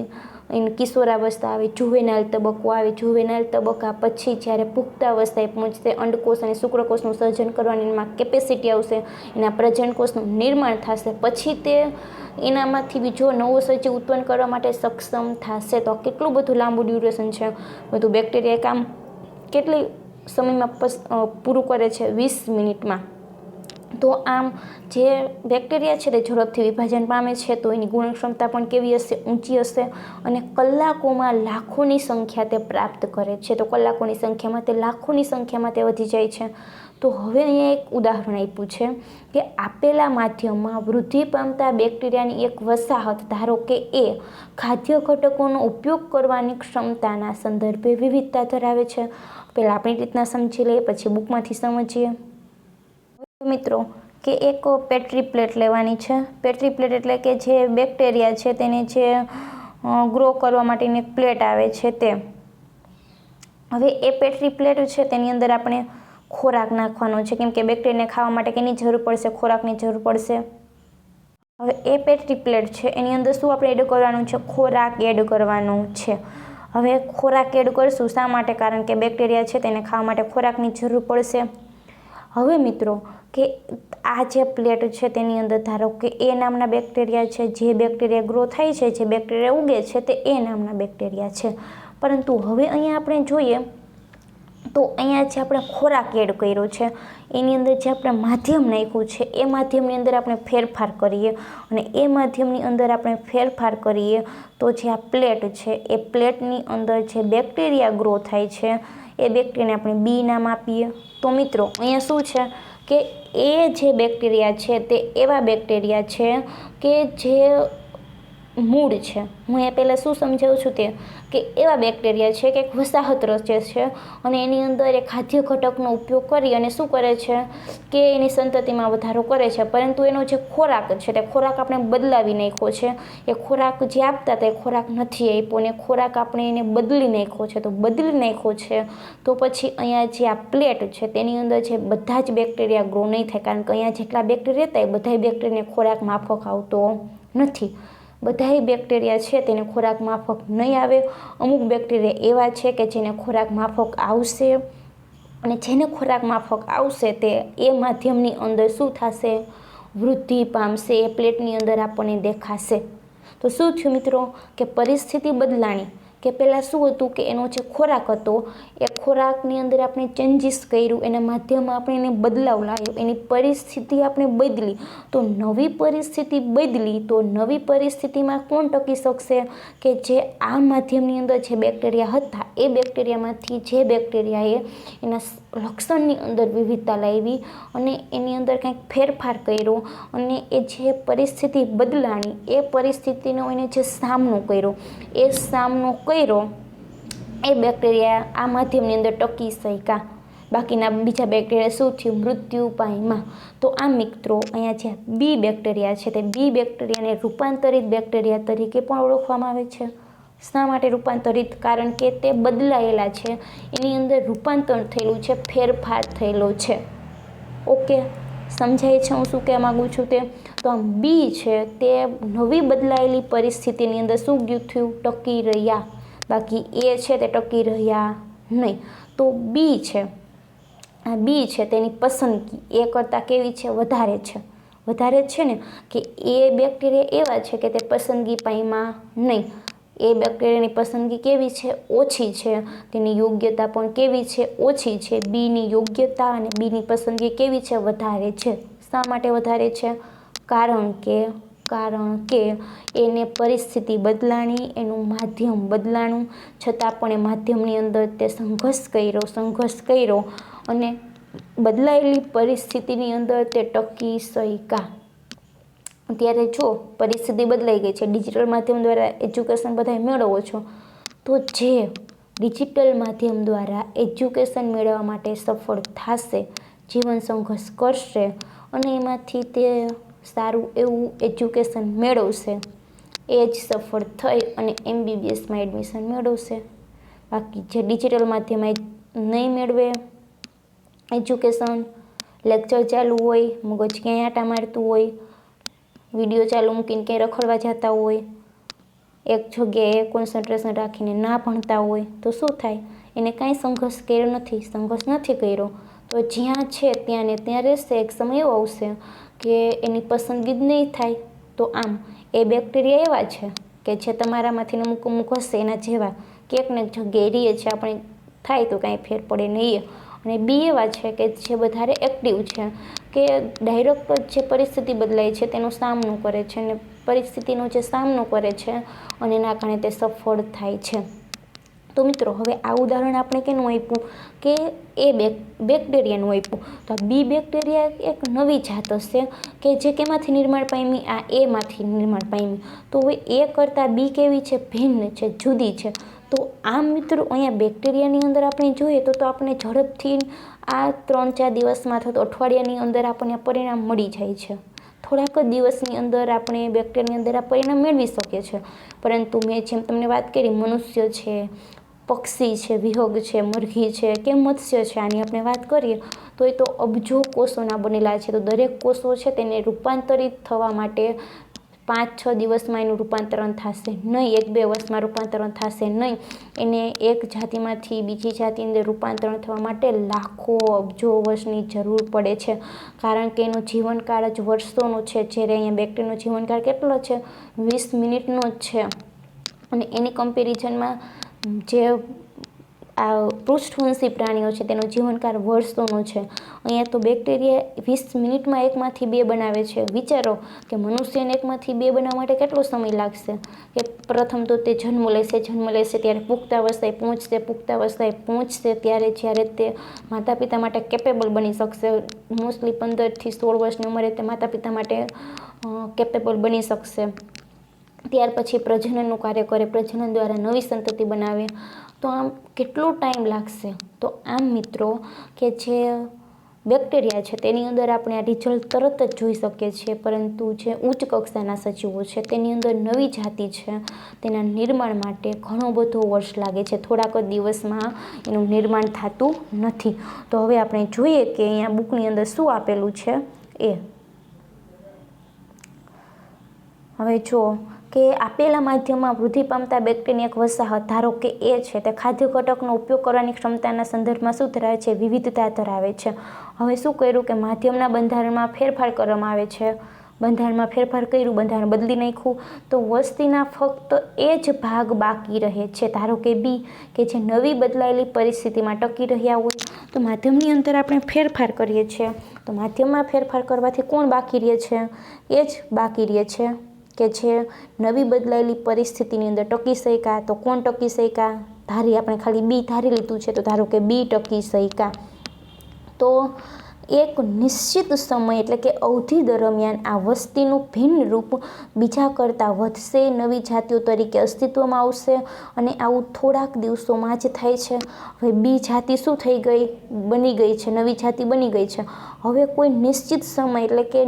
એની કિશોરાવસ્થા આવે, જુવેનાઇલ તબક્કો આવે, જુવેનાઇલ તબક્કા પછી જ્યારે પુખ્તાવસ્થાએ પહોંચશે, અંડકોષ અને શુક્રકોષનું સર્જન કરવાની એમાં કેપેસિટી આવશે, એના પ્રજનકોષનું નિર્માણ થશે, પછી તે એનામાંથી બીજો નવો સજીવ ઉત્પન્ન કરવા માટે સક્ષમ થશે. તો કેટલું બધું લાંબુ ડ્યુરેશન છે. બધું બેક્ટેરિયા કામ કેટલી સમયમાં પૂરું કરે છે, 20 મિનિટમાં. તો આમ જે બેક્ટેરિયા છે તે ઝડપથી વિભાજન પામે છે, તો એની ગુણક્ષમતા પણ કેવી હશે, ઊંચી હશે, અને કલાકોમાં લાખોની સંખ્યા તે પ્રાપ્ત કરે છે. તો કલાકોની સંખ્યામાં તે લાખોની સંખ્યામાં તે વધી જાય છે. તો હવે અહીંયા એક ઉદાહરણ આપ્યું છે કે આપેલા માધ્યમમાં વૃદ્ધિ પામતા બેક્ટેરિયાની એક વસાહત, ધારો કે એ ખાદ્ય ઘટકોનો ઉપયોગ કરવાની ક્ષમતાના સંદર્ભે વિવિધતા ધરાવે છે. પહેલાં આપણી રીતના સમજી લઈએ, પછી બુકમાંથી સમજીએ. મિત્રો કે એક પેટ્રી પ્લેટ લેવાની છે. પેટ્રી પ્લેટ એટલે કે જે બેક્ટેરિયા છે તેને જે ગ્રો કરવા માટેની એક પ્લેટ આવે છે તે. હવે એ પેટ્રી પ્લેટ છે તેની અંદર આપણે ખોરાક નાખવાનો છે, કેમ કે બેક્ટેરિયાને ખાવા માટે કેની જરૂર પડશે, ખોરાકની જરૂર પડશે. હવે એ પેટ્રી પ્લેટ છે એની અંદર શું આપણે એડ કરવાનું છે, ખોરાક એડ કરવાનું છે. હવે ખોરાક એડ કરશું, શા માટે, કારણ કે બેક્ટેરિયા છે તેને ખાવા માટે ખોરાકની જરૂર પડશે. હવે મિત્રો કે આ જે પ્લેટ છે તેની અંદર ધારો કે એ નામના બેક્ટેરિયા છે, જે બેક્ટેરિયા ગ્રો થાય છે, જે બેક્ટેરિયા ઉગે છે તે એ નામના બેક્ટેરિયા છે. પરંતુ હવે અહીંયા આપણે જોઈએ તો અહીંયા જે આપણે ખોરાક એડ કર્યો છે એની અંદર જે આપણે માધ્યમ નાખ્યું છે એ માધ્યમની અંદર આપણે ફેરફાર કરીએ, અને એ માધ્યમની અંદર આપણે ફેરફાર કરીએ તો જે આ પ્લેટ છે એ પ્લેટની અંદર જે બેક્ટેરિયા ગ્રો થાય છે એ બેક્ટેરિયાને આપણે બી નામ આપીએ. તો મિત્રો અહીંયા શું છે કે એ જે બેક્ટેરિયા છે તે એવા બેક્ટેરિયા છે કે જે મૂળ છે. હું એ પહેલાં શું સમજાવું છું તે કે એવા બેક્ટેરિયા છે કે એક વસાહત રચે છે અને એની અંદર એ ખાદ્ય ઘટકનો ઉપયોગ કરી અને શું કરે છે કે એની સંતતિમાં વધારો કરે છે. પરંતુ એનો જે ખોરાક છે તે ખોરાક આપણે બદલાવી નાખ્યો છે. એ ખોરાક જે આપતા હતા એ ખોરાક નથી આપ્યો ને ખોરાક આપણે એને બદલી નાખ્યો છે. તો બદલી નાખ્યો છે તો પછી અહીંયા જે આ પ્લેટ છે તેની અંદર જે બધા જ બેક્ટેરિયા ગ્રો નહીં થાય, કારણ કે અહીંયા જેટલા બેક્ટેરિયા હતા એ બધા બેક્ટેરિયાને ખોરાક માફક આવતો નથી. બધાય બેક્ટેરિયા છે તેને ખોરાક માફક નહીં આવે. અમુક બેક્ટેરિયા એવા છે કે જેને ખોરાક માફક આવશે, અને જેને ખોરાક માફક આવશે તે એ માધ્યમની અંદર શું થશે, વૃદ્ધિ પામશે. એ પ્લેટની અંદર આપણને દેખાશે. તો શું થયું મિત્રો કે પરિસ્થિતિ બદલાણી, કે પહેલાં શું હતું કે એનો જે ખોરાક હતો એ ખોરાકની અંદર આપણે ચેન્જીસ કર્યું, એના માધ્યમમાં આપણે એને બદલાવ લાવ્યો, એની પરિસ્થિતિ આપણે બદલી. તો નવી પરિસ્થિતિ બદલી તો નવી પરિસ્થિતિમાં કોણ ટકી શકશે, કે જે આ માધ્યમની અંદર જે બેક્ટેરિયા હતા એ બેક્ટેરિયામાંથી જે બેક્ટેરિયાએ એના લક્ષણની અંદર વિવિધતા લાવી અને એની અંદર કંઈક ફેરફાર કર્યો અને એ જે પરિસ્થિતિ બદલાણી એ પરિસ્થિતિનો એને જે સામનો કર્યો એ સામનો કર્યો એ બેક્ટેરિયા આ માધ્યમની અંદર ટકી શક્યા. બાકીના બીજા બેક્ટેરિયા શું થયું, મૃત્યુ પામ્યા. તો આ મિત્રો અહીંયા જે બી બેક્ટેરિયા છે તે બી બેક્ટેરિયાને રૂપાંતરિત બેક્ટેરિયા તરીકે પણ ઓળખવામાં આવે છે. શા માટે રૂપાંતરિત, કારણ કે તે બદલાયેલા છે, એની અંદર રૂપાંતર થયેલું છે, ફેરફાર થયેલો છે. ઓકે, સમજાય છે હું શું કહેવા માગું છું તે. તો આમ બી છે તે નવી બદલાયેલી પરિસ્થિતિની અંદર શું થયું, ટકી રહ્યા. બાકી એ છે તે ટકી રહ્યા નહીં. તો બી છે, આ બી છે તેની પસંદગી એ કરતાં કેવી છે, વધારે છે. વધારે છે ને કે એ બેક્ટેરિયા એવા છે કે તે પસંદગી પામ્યા નહીં. એ બેક્ટેરિયાની પસંદગી કેવી છે, ઓછી છે. તેની યોગ્યતા પણ કેવી છે, ઓછી છે. બીની યોગ્યતા અને બીની પસંદગી કેવી છે, વધારે છે. શા માટે વધારે છે, કારણ કે કારણ કે એને પરિસ્થિતિ બદલાણી, એનું માધ્યમ બદલાણું, છતાં પણ એ માધ્યમની અંદર તે સંઘર્ષ કર્યો અને બદલાયેલી પરિસ્થિતિની અંદર તે ટકી શક્યા. ત્યારે જો પરિસ્થિતિ બદલાઈ ગઈ છે, ડિજિટલ માધ્યમ દ્વારા એજ્યુકેશન બધા મેળવો છો, તો જે ડિજિટલ માધ્યમ દ્વારા એજ્યુકેશન મેળવવા માટે સફળ થશે, જીવન સંઘર્ષ કરશે અને એમાંથી તે સારું એવું એજ્યુકેશન મેળવશે, એ જ સફળ થઈ અને MBBSમાં એડમિશન મેળવશે. બાકી જે ડિજિટલ માધ્યમમાં નહીં મેળવે એજ્યુકેશન, લેક્ચર ચાલુ હોય, મગજ ક્યાંય આટા મારતું હોય, વિડીયો ચાલુ મૂકીને ક્યાંય રખડવા જતા હોય, એક જગ્યાએ કોન્સન્ટ્રેશન રાખીને ના ભણતા હોય, તો શું થાય? એને કાંઈ સંઘર્ષ કર્યો, તો જ્યાં છે ત્યાં ને ત્યાં રહેશે. એક સમય એવો આવશે કે એની પસંદગી જ નહીં થાય. તો આમ એ બેક્ટેરિયા એવા છે કે જે તમારામાંથી અમુક હશે એના જેવા ક્યાંક ને જગ્યાએ રહીએ છે, આપણે થાય તો કાંઈ ફેર પડે નહીં. અને બી એવા છે કે જે વધારે એક્ટિવ છે, કે ડાયરેક્ટ જે પરિસ્થિતિ બદલાય છે તેનો સામનો કરે છે અને પરિસ્થિતિનો જે સામનો કરે છે અને એના કારણે તે સફળ થાય છે. તો મિત્રો, હવે આ ઉદાહરણ આપણે કેનું આપ્યું કે એ બેક્ટેરિયાનું આપ્યું. તો આ બી બેક્ટેરિયા એક નવી જાત હશે કે જે કેમાંથી નિર્માણ પામી? આ એમાંથી નિર્માણ પામી. તો હવે એ કરતાં બી કેવી છે? ભિન્ન છે, જુદી છે. તો આમ મિત્રો, અહીંયા બેક્ટેરિયાની અંદર આપણે જોઈએ તો આપણે ઝડપથી આ 3-4 દિવસમાં અથવા તો અઠવાડિયાની અંદર આપણને પરિણામ મળી જાય છે. થોડાક જ દિવસની અંદર આપણે બેક્ટેરિયાની અંદર આ પરિણામ મેળવી શકીએ છીએ. પરંતુ મેં જેમ તમને વાત કરી, મનુષ્ય છે, પક્ષી છે, વિહંગ છે, મરઘી છે કે મત્સ્ય છે, આની આપણે વાત કરીએ તો એ તો અબજો કોષોના બનેલા છે. તો દરેક કોષો છે તેને રૂપાંતરિત થવા માટે 5-6 દિવસમાં એનું રૂપાંતરણ થશે નહીં, 1-2 વર્ષમાં રૂપાંતરણ થશે નહીં. એને એક જાતિમાંથી બીજી જાતિની અંદર રૂપાંતરણ થવા માટે લાખો અબજો વર્ષની જરૂર પડે છે, કારણ કે એનો જીવનકાળ જ વર્ષોનો છે. જ્યારે અહીંયા બેક્ટેરિયાનો જીવનકાળ કેટલો છે? 20 મિનિટનો જ છે. અને એની કમ્પેરિઝનમાં જે આ પૃષ્ઠવંશી પ્રાણીઓ છે તેનો જીવનકાળ વર્ષોનો છે. અહીંયા તો બેક્ટેરિયા 20 મિનિટમાં 1માંથી 2 બનાવે છે. વિચારો કે મનુષ્યને 1માંથી 2 બનાવવા માટે કેટલો સમય લાગશે? કે પ્રથમ તો તે જન્મ લેશે ત્યારે પુખ્તાવસ્થાએ પહોંચશે ત્યારે જ્યારે તે માતા પિતા માટે કેપેબલ બની શકશે. મોસ્ટલી 15થી 16 વર્ષની ઉંમરે તે માતા પિતા માટે કેપેબલ બની શકશે. ત્યાર પછી પ્રજનનનું કાર્ય કરે, પ્રજનન દ્વારા નવી સંતતિ બનાવે. તો આમ કેટલો ટાઈમ લાગશે? તો આમ મિત્રો, કે જે બેક્ટેરિયા છે તેની અંદર આપણે આ રિઝલ્ટ તરત જ જોઈ શકીએ છીએ, પરંતુ જે ઉચ્ચ કક્ષાના સજીવો છે તેની અંદર નવી જાતિ છે, તેના નિર્માણ માટે ઘણો બધો વર્ષ લાગે છે. થોડાક જ દિવસમાં એનું નિર્માણ થતું નથી. તો હવે આપણે જોઈએ કે અહીંયા બુકની અંદર શું આપેલું છે. હવે જો કે આપેલા માધ્યમમાં વૃદ્ધિ પામતા બેક્ટેરિયા એક વસાહત, ધારો કે એ છે, તે ખાદ્ય ઘટકનો ઉપયોગ કરવાની ક્ષમતાના સંદર્ભમાં શું ધરાવે છે? વિવિધતા ધરાવે છે. હવે શું કર્યું કે માધ્યમના બંધારણમાં ફેરફાર કરવામાં આવે છે. બંધારણમાં ફેરફાર કર્યું, બંધારણ બદલી નાખ્યું, તો વસ્તીના ફક્ત એ જ ભાગ બાકી રહે છે. ધારો કે બી, કે જે નવી બદલાયેલી પરિસ્થિતિમાં ટકી રહ્યા હોય. તો માધ્યમની અંદર આપણે ફેરફાર કરીએ છીએ, તો માધ્યમમાં ફેરફાર કરવાથી કોણ બાકી રહે છે? એ જ બાકી રહે છે કે જે નવી બદલાયેલી પરિસ્થિતિની અંદર ટકી શક્યા. તો કોણ ટકી શક્યા? આપણે ખાલી બી ધારી લીધું છે, તો ધારો કે બી ટકી શક્યા. તો એક નિશ્ચિત સમય એટલે કે અવધિ દરમિયાન આ વસ્તીનું ભિન્ન રૂપ બીજા કરતાં વધશે, નવી જાતિઓ તરીકે અસ્તિત્વમાં આવશે. અને આવું થોડાક દિવસોમાં જ થાય છે. હવે બી જાતિ શું થઈ ગઈ? બની ગઈ છે, નવી જાતિ બની ગઈ છે. હવે કોઈ નિશ્ચિત સમય એટલે કે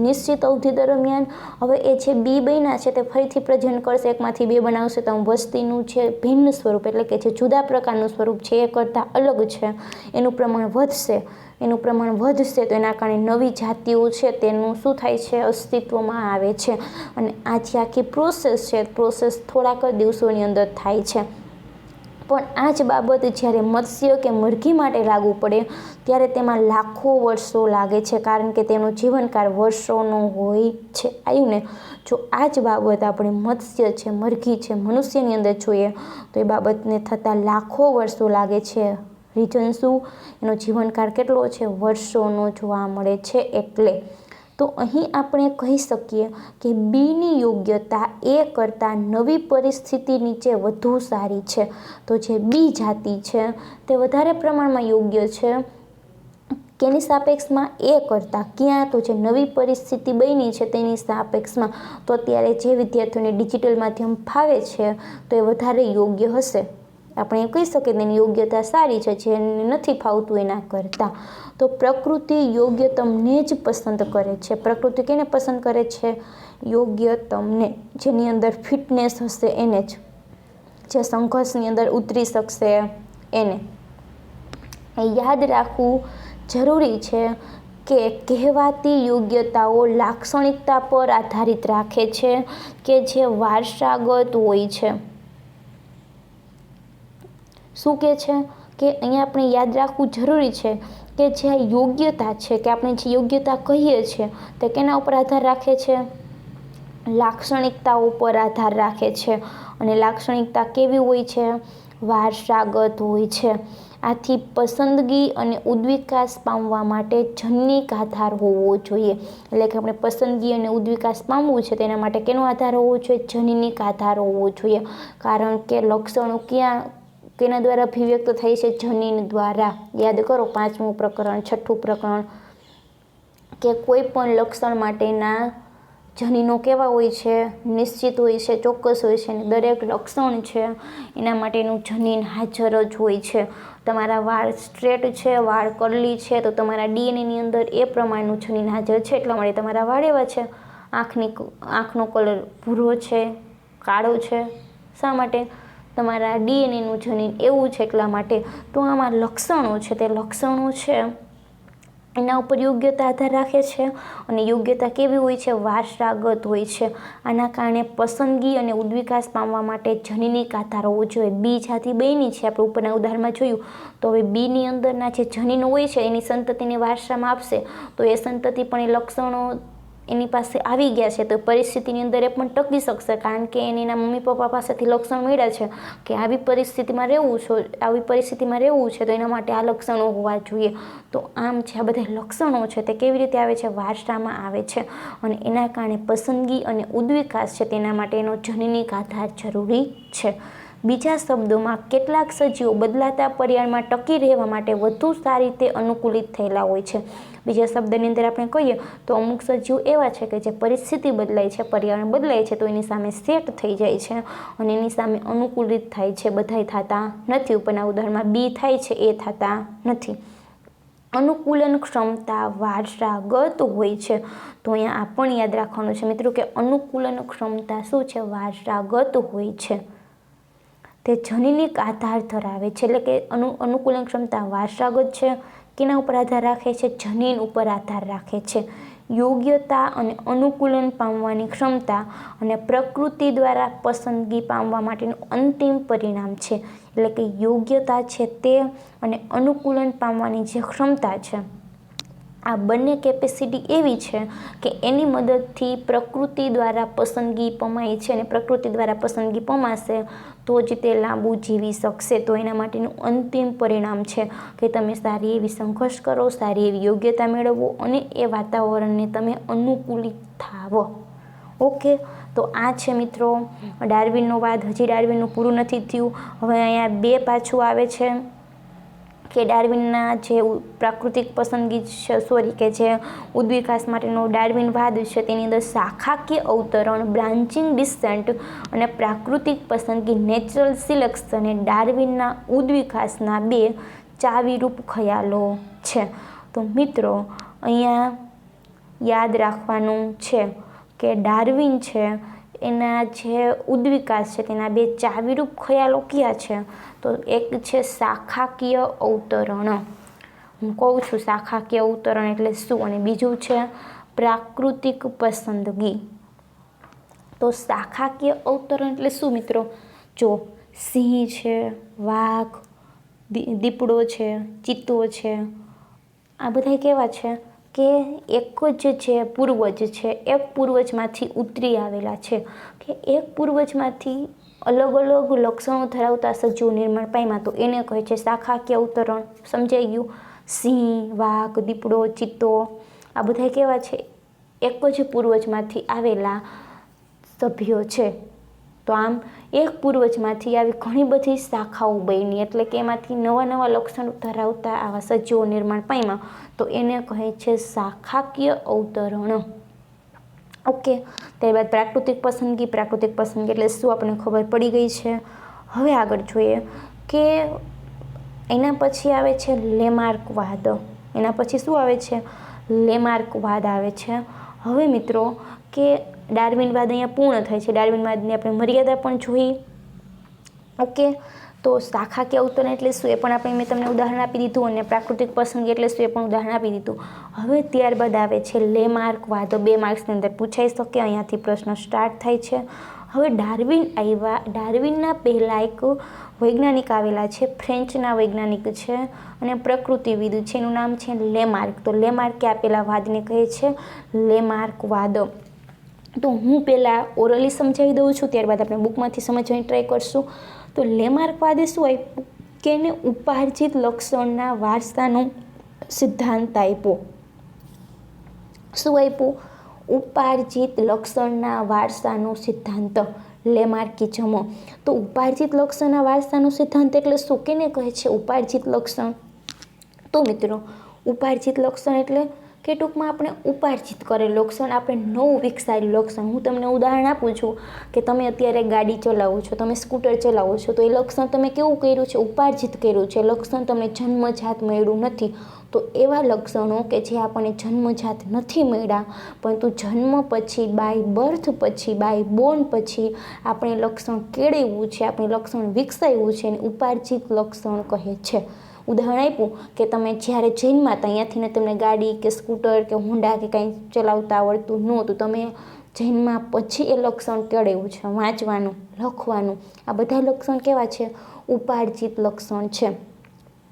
નિશ્ચિત અવધિ દરમિયાન હવે એ જે બી બન્યા છે તે ફરીથી પ્રજનન કરશે, 1માંથી 2 બનાવશે. તો વસ્તીનું જે ભિન્ન સ્વરૂપ એટલે કે જે જુદા પ્રકારનું સ્વરૂપ છે એ કરતાં અલગ છે, એનું પ્રમાણ વધશે. તો એના કારણે નવી જાતિઓ છે તેનું શું થાય છે? અસ્તિત્વમાં આવે છે. અને આ જે આખી પ્રોસેસ થોડાક જ દિવસોની અંદર થાય છે. પણ આ જ બાબત જ્યારે મત્સ્ય કે મરઘી માટે લાગુ પડે ત્યારે તેમાં લાખો વર્ષો લાગે છે, કારણ કે તેનો જીવનકાળ વર્ષોનો હોય છે. આવ્યું ને? જો આ જ બાબત આપણે મત્સ્ય છે, મરઘી છે, મનુષ્યની અંદર જોઈએ તો એ બાબતને થતાં લાખો વર્ષો લાગે છે. રીઝન શું? એનો જીવનકાળ કેટલો છે? વર્ષોનો જોવા મળે છે. એટલે તો અહીં આપણે કહી શકીએ કે બીની યોગ્યતા એ કરતાં નવી પરિસ્થિતિ નીચે વધુ સારી છે. તો જે બી જાતિ છે તે વધારે પ્રમાણમાં યોગ્ય છે કેની સાપેક્ષમાં? એ કરતાં. ક્યાં? તો જે નવી પરિસ્થિતિ બની છે તેની સાપેક્ષમાં. તો અત્યારે જે વિદ્યાર્થીઓને ડિજિટલ માધ્યમ ફાવે છે તો એ વધારે યોગ્ય હશે. આપણે એમ કહી શકીએ તેની યોગ્યતા સારી છે જેને નથી ફાવતું એના કરતાં. તો પ્રકૃતિ યોગ્યતમને જ પસંદ કરે છે. પ્રકૃતિ કેને પસંદ કરે છે? યોગ્યતમને. જેની અંદર ફિટનેસ હશે એને જ, જે સંઘર્ષની અંદર ઉતરી શકશે એને. યાદ રાખવું જરૂરી છે કે કહેવાતી યોગ્યતાઓ લાક્ષણિકતા પર આધારિત રાખે છે કે જે વારસાગત હોય છે. શું કહે છે કે અહીંયા આપણે યાદ રાખવું જરૂરી છે કે જે યોગ્યતા છે, કે આપણે જે યોગ્યતા કહીએ છીએ તે કેના ઉપર આધાર રાખે છે? લાક્ષણિકતાઓ પર આધાર રાખે છે. અને લાક્ષણિકતા કેવી હોય છે? વારસાગત હોય છે. આથી પસંદગી અને ઉદ્વિકાસ પામવા માટે જનનિક આધાર હોવો જોઈએ. એટલે કે આપણે પસંદગી અને ઉદ્વિકાસ પામવું છે તેના માટે કેનો આધાર હોવો જોઈએ? જનનિક આધાર હોવો જોઈએ. કારણ કે લક્ષણો કેના દ્વારા અભિવ્યક્ત થાય છે? જનીન દ્વારા. યાદ કરો 5મું પ્રકરણ, 6ઠું પ્રકરણ, કે કોઈ પણ લક્ષણ માટેના જનીનો કેવા હોય છે? નિશ્ચિત હોય છે, ચોક્કસ હોય છે. અને દરેક લક્ષણ છે એના માટેનું જનીન હાજર જ હોય છે. તમારા વાળ સ્ટ્રેટ છે, વાળ કરલી છે, તો તમારા ડીએનએની અંદર એ પ્રમાણનું જનીન હાજર છે, એટલા માટે તમારા વાળ એવા છે. આંખનો કલર ભૂરો છે, કાળો છે, શા માટે? તમારા ડીએનએનું જનીન એવું છે એટલા માટે. તો આમાં લક્ષણો છે, તે લક્ષણો છે એના ઉપર યોગ્યતા આધાર રાખે છે. અને યોગ્યતા કેવી હોય છે? વારસાગત હોય છે. આના કારણે પસંદગી અને ઉદ્વિકાસ પામવા માટે જનનિક આધાર હોવો જોઈએ. બી જાતિ બની છે, આપણે ઉપરના ઉદાહરણમાં જોયું. તો હવે બીની અંદરના જે જનીનો હોય છે એની સંતતિને વારસામાં આપશે તો એ સંતતિ પણ એ લક્ષણો એની પાસે આવી ગયા છે તો પરિસ્થિતિની અંદર એ પણ ટકી શકશે. કારણ કે એના મમ્મી પપ્પા પાસેથી લક્ષણ મળ્યા છે કે આવી પરિસ્થિતિમાં રહેવું છે તો એના માટે આ લક્ષણો હોવા જોઈએ. તો આમ છે આ બધા લક્ષણો છે તે કેવી રીતે આવે છે? વારસામાં આવે છે. અને એના કારણે પસંદગી અને ઉદ્વિકાસ છે તેના માટે એનો જનનિક આધાર જરૂરી છે. બીજા શબ્દોમાં કેટલાક સજીવો બદલાતા પર્યાવરણમાં ટકી રહેવા માટે વધુ સારી રીતે અનુકૂલિત થયેલા હોય છે. બીજા શબ્દની અંદર આપણે કહીએ તો અમુક સજીવો એવા છે કે જે પરિસ્થિતિ બદલાય છે, પર્યાવરણ બદલાય છે તો એની સામે સેટ થઈ જાય છે અને એની સામે અનુકૂલિત થાય છે. બધાય થતા નથી. ઉપરના ઉદાહરણમાં બી થાય છે, એ થતા નથી. અનુકૂલન ક્ષમતા વારસાગત હોય છે. તો અહીંયા આ પણ યાદ રાખવાનું છે મિત્રો કે અનુકૂલન ક્ષમતા શું છે? વારસાગત હોય છે. તે જનનિક આધાર ધરાવે છે. એટલે કે અનુકૂલન ક્ષમતા વારસાગત છે. કેના ઉપર આધાર રાખે છે? જનીન ઉપર આધાર રાખે છે. યોગ્યતા અને અનુકૂલન પામવાની ક્ષમતા અને પ્રકૃતિ દ્વારા પસંદગી પામવા માટેનું અંતિમ પરિણામ છે. એટલે કે યોગ્યતા છે તે અને અનુકૂલન પામવાની જે ક્ષમતા છે આ બંને કેપેસિટી એવી છે કે એની મદદથી પ્રકૃતિ દ્વારા પસંદગી પમાય છે. અને પ્રકૃતિ દ્વારા પસંદગી પમાશે તો જ તે લાંબુ જીવી શકશે. તો એના માટેનું અંતિમ પરિણામ છે કે તમે સારી એવી સંઘર્ષ કરો, સારી એવી યોગ્યતા મેળવો અને એ વાતાવરણને તમે અનુકૂલિત થાવો. ઓકે, તો આ છે મિત્રો ડાર્વિનનો વાદ. હજી ડાર્વિનનું પૂરું નથી થયું. હવે અહીંયા 2 પાછું આવે છે કે ડાર્વિનના જે પ્રાકૃતિક પસંદગી કે જે ઉદ્વિકાસ માટેનો ડાર્વિનવાદ છે તેની અંદર શાખાકીય અવતરણ, બ્રાન્ચિંગ ડિસેન્ટ અને પ્રાકૃતિક પસંદગી નેચરલ સિલેક્શન એ ડાર્વિનના ઉદ્વિકાસના 2 ચાવીરૂપ ખ્યાલો છે. તો મિત્રો અહીંયા યાદ રાખવાનું છે કે ડાર્વિન છે એના જે ઉદ્વિકાસ છે તેના 2 ચાવીરૂપ ખ્યાલો કયા છે? તો એક છે શાખાકીય અવતરણ. હું કહું છું શાખાકીય અવતરણ એટલે શું, અને બીજું છે પ્રાકૃતિક પસંદગી. તો શાખાકીય અવતરણ એટલે શું મિત્રો? જો સિંહ છે, વાઘ, દીપડો છે, ચિત્તો છે, આ બધા કેવા છે કે એક જ જે પૂર્વજ છે એક પૂર્વજમાંથી ઉતરી આવેલા છે, કે એક પૂર્વજમાંથી અલગ અલગ લક્ષણો ધરાવતા સજીવો નિર્માણ પામ્યા તો એને કહે છે શાખાકીય અવતરણ. સમજાઈ ગયું? સિંહ, વાઘ, દીપડો, ચિત્તો આ બધા કેવા છે? એક જ પૂર્વજમાંથી આવેલા સભ્યો છે. તો આમ એક પૂર્વજમાંથી આવી ઘણી બધી શાખાઓ બની, એટલે કે એમાંથી નવા નવા લક્ષણો ધરાવતા આવા સજીવો નિર્માણ પામ્યા, તો એને કહે છે શાખાકીય અવતરણ. ઓકે, ત્યારબાદ પ્રાકૃતિક પસંદગી. પ્રાકૃતિક પસંદગી એટલે શું આપણને ખબર પડી ગઈ છે. હવે આગળ જોઈએ કે એના પછી આવે છે લેમાર્કવાદ. એના પછી શું આવે છે? લેમાર્કવાદ આવે છે. હવે મિત્રો કે ડાર્વિનવાદ અહીંયા પૂર્ણ થાય છે. ડાર્વિનવાદની આપણે મર્યાદા પણ જોઈ. ઓકે, તો શાખાકીય અવતરણ એટલે શું એ પણ મેં તમને ઉદાહરણ આપી દીધું, અને પ્રાકૃતિક પસંદગી એટલે શું એ પણ ઉદાહરણ આપી દીધું. હવે ત્યારબાદ આવે છે લેમાર્કવાદ. 2 માર્ક્સની અંદર પૂછાઈ શકે, અહીંયાથી પ્રશ્ન સ્ટાર્ટ થાય છે. હવે ડાર્વિન આવ્યા. ડાર્વિનના પહેલાં એક વૈજ્ઞાનિક આવેલા છે, ફ્રેન્ચના વૈજ્ઞાનિક છે અને પ્રકૃતિવિદ છે, એનું નામ છે લેમાર્ક. તો લેમાર્કે આપેલા વાદને કહે છે લેમાર્કવાદ. તો હું પહેલાં ઓરલી સમજાવી દઉં છું, ત્યારબાદ આપણે બુકમાંથી સમજવાની ટ્રાય કરશું. તો લેમાર્કવાદે શું આપ્યું કે એને ઉપાર્જિત લક્ષણના વારસાનો સિદ્ધાંત આપ્યો. શું આપ્યું? ઉપાર્જિત લક્ષણના વારસાનો સિદ્ધાંત, લેમાર્કિઝમ. તો ઉપાર્જિત લક્ષણના વારસાનો સિદ્ધાંત એટલે શું? કેને કહે છે ઉપાર્જિત લક્ષણ? તો મિત્રો ઉપાર્જિત લક્ષણ એટલે કે ટૂંકમાં આપણે ઉપાર્જિત કરેલું લક્ષણ, આપણે નવું વિકસાયેલું લક્ષણ. હું તમને ઉદાહરણ આપું છું કે તમે અત્યારે ગાડી ચલાવો છો, તમે સ્કૂટર ચલાવો છો, તો એ લક્ષણ તમે કેવું કર્યું છે? ઉપાર્જિત કર્યું છે. લક્ષણ તમને જન્મજાત મળ્યું નથી. તો એવા લક્ષણો કે જે આપણને જન્મજાત નથી મળ્યા, પરંતુ જન્મ પછી, બાય બર્થ પછી, બાય બોર્ન પછી આપણે લક્ષણ કેળવ્યું છે, આપણે લક્ષણ વિકસાવ્યું છે, એને ઉપાર્જિત લક્ષણ કહે છે. ઉદાહરણ આપ્યું કે તમે જ્યારે જન્મ્યા હતા અહીંયાથી તમને ગાડી કે સ્કૂટર કે હોન્ડા કે કંઈ ચલાવતા આવડતું નહોતું, તમે જન્મ્યા પછી એ લક્ષણ કેળવ્યું છે, વાંચવાનું, લખવાનું. આ બધા લક્ષણ કેવા છે? ઉપાર્જિત લક્ષણ છે.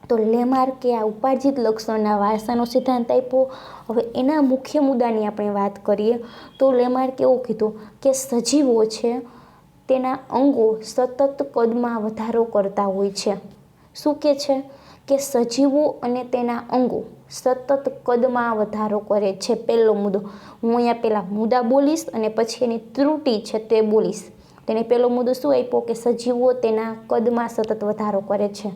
તો લેમાર્કે આ ઉપાર્જિત લક્ષણના વારસાનો સિદ્ધાંત આપ્યો. હવે એના મુખ્ય મુદ્દાની આપણે વાત કરીએ તો લેમાર્કે એવું કીધું કે સજીવો છે તેના અંગો સતત કદમાં વધારો કરતા હોય છે. શું કે છે? કે સજીવો અને તેના અંગો સતત કદમાં વધારો કરે છે. પહેલો મુદ્દો હું અહીંયા પહેલાં મુદ્દા બોલીશ અને પછી એની ત્રુટિ છે તે બોલીશ. તેને પહેલો મુદ્દો શું આપ્યો? કે સજીવો તેના કદમાં સતત વધારો કરે છે.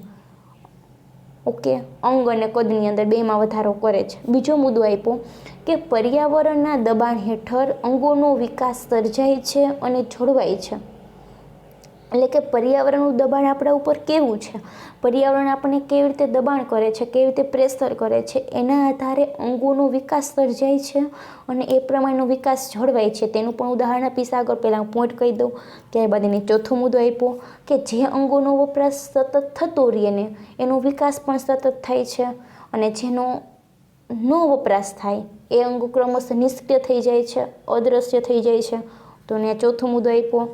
ઓકે, અંગ અને કદની અંદર બેમાં વધારો કરે છે. બીજો મુદ્દો આપ્યો કે પર્યાવરણના દબાણ હેઠળ અંગોનો વિકાસ સર્જાય છે અને જળવાય છે. એટલે કે પર્યાવરણનું દબાણ આપણા ઉપર કેવું છે, પર્યાવરણ આપણને કેવી રીતે દબાણ કરે છે, કેવી રીતે પ્રેશર કરે છે, એના આધારે અંગોનો વિકાસ સર્જાય છે અને એ પ્રમાણનો વિકાસ જળવાય છે. તેનું પણ ઉદાહરણ આપીશ આગળ. પહેલાં હું પોઈન્ટ કહી દઉં, ત્યારબાદ એને ચોથો મુદ્દો આપ્યો કે જે અંગોનો વપરાશ સતત થતો રહે ને એનો વિકાસ પણ સતત થાય છે, અને જેનો ન વપરાશ થાય એ અંગો ક્રમશઃ નિષ્ક્રિય થઈ જાય છે, અદૃશ્ય થઈ જાય છે. તો એને ચોથો મુદ્દો આપ્યો.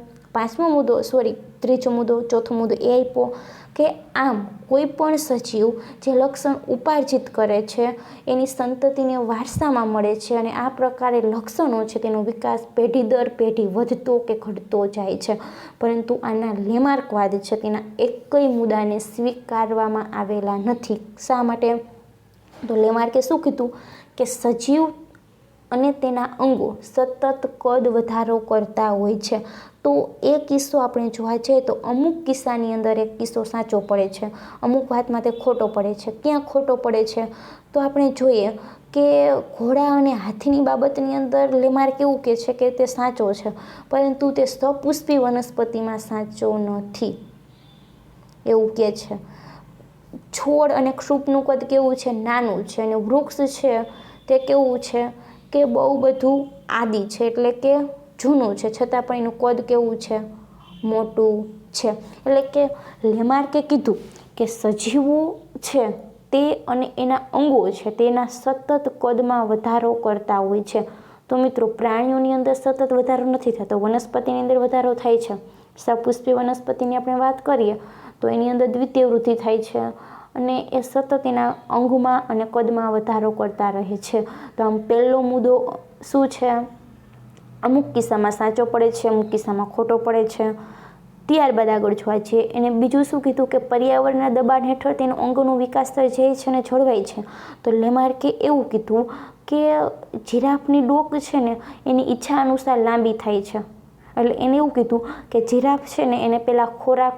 ત્રીજો મુદ્દો, ચોથો મુદ્દો એ આપ્યો કે આમ કોઈ પણ સજીવ જે લક્ષણ ઉપાર્જિત કરે છે એની સંતતિને વારસામાં મળે છે, અને આ પ્રકારે લક્ષણો છે તેનો વિકાસ પેઢી દર પેઢી વધતો કે ઘટતો જાય છે. પરંતુ આના લેમાર્કવાદ છે તેના એકય મુદ્દાને સ્વીકારવામાં આવેલા નથી. શા માટે? તો લેમાર્કે શું કીધું કે સજીવ અને તેના અંગો સતત કદ વધારો કરતા હોય છે. તો એ કિસ્સો આપણે જોવા જઈએ તો અમુક કિસ્સાની અંદર એક કિસ્સો સાચો પડે છે, અમુક વાતમાં તે ખોટો પડે છે. ક્યાં ખોટો પડે છે? તો આપણે જોઈએ કે ઘોડા અને હાથીની બાબતની અંદર લેમાર્ક એવું કહે છે કે તે સાચો છે, પરંતુ તે સપુષ્પી વનસ્પતિમાં સાચો નથી એવું કહે છે. છોડ અને ક્ષુપનું કદ કેવું છે? નાનું છે. અને વૃક્ષ છે તે કેવું છે કે બહુ બધું આદિ છે, એટલે કે જૂનું છે, છતાં પણ એનું કદ કેવું છે? મોટું છે. એટલે કે લેમાર્કે કીધું કે સજીવો છે તે અને એના અંગો છે તેના સતત કદમાં વધારો કરતા હોય છે. તો મિત્રો પ્રાણીઓની અંદર સતત વધારો નથી થતો, વનસ્પતિની અંદર વધારો થાય છે. સપુષ્પી વનસ્પતિની આપણે વાત કરીએ તો એની અંદર દ્વિતીય વૃદ્ધિ થાય છે અને એ સતત એના અંગમાં અને કદમાં વધારો કરતા રહે છે. તો આમ પહેલો મુદ્દો શું છે? અમુક કિસ્સામાં સાચો પડે છે, અમુક કિસ્સામાં ખોટો પડે છે. ત્યારબાદ આગળ જોવા જઈએ એને બીજું શું કીધું કે પર્યાવરણના દબાણ હેઠળ તેનો અંગોનો વિકાસ સર્જાય છે અને જળવાય છે. તો લેમાર્કે એવું કીધું કે જીરાફની ડોક છે ને એની ઈચ્છા અનુસાર લાંબી થાય છે. એટલે એને એવું કીધું કે જીરાફ છે ને એને પહેલાં ખોરાક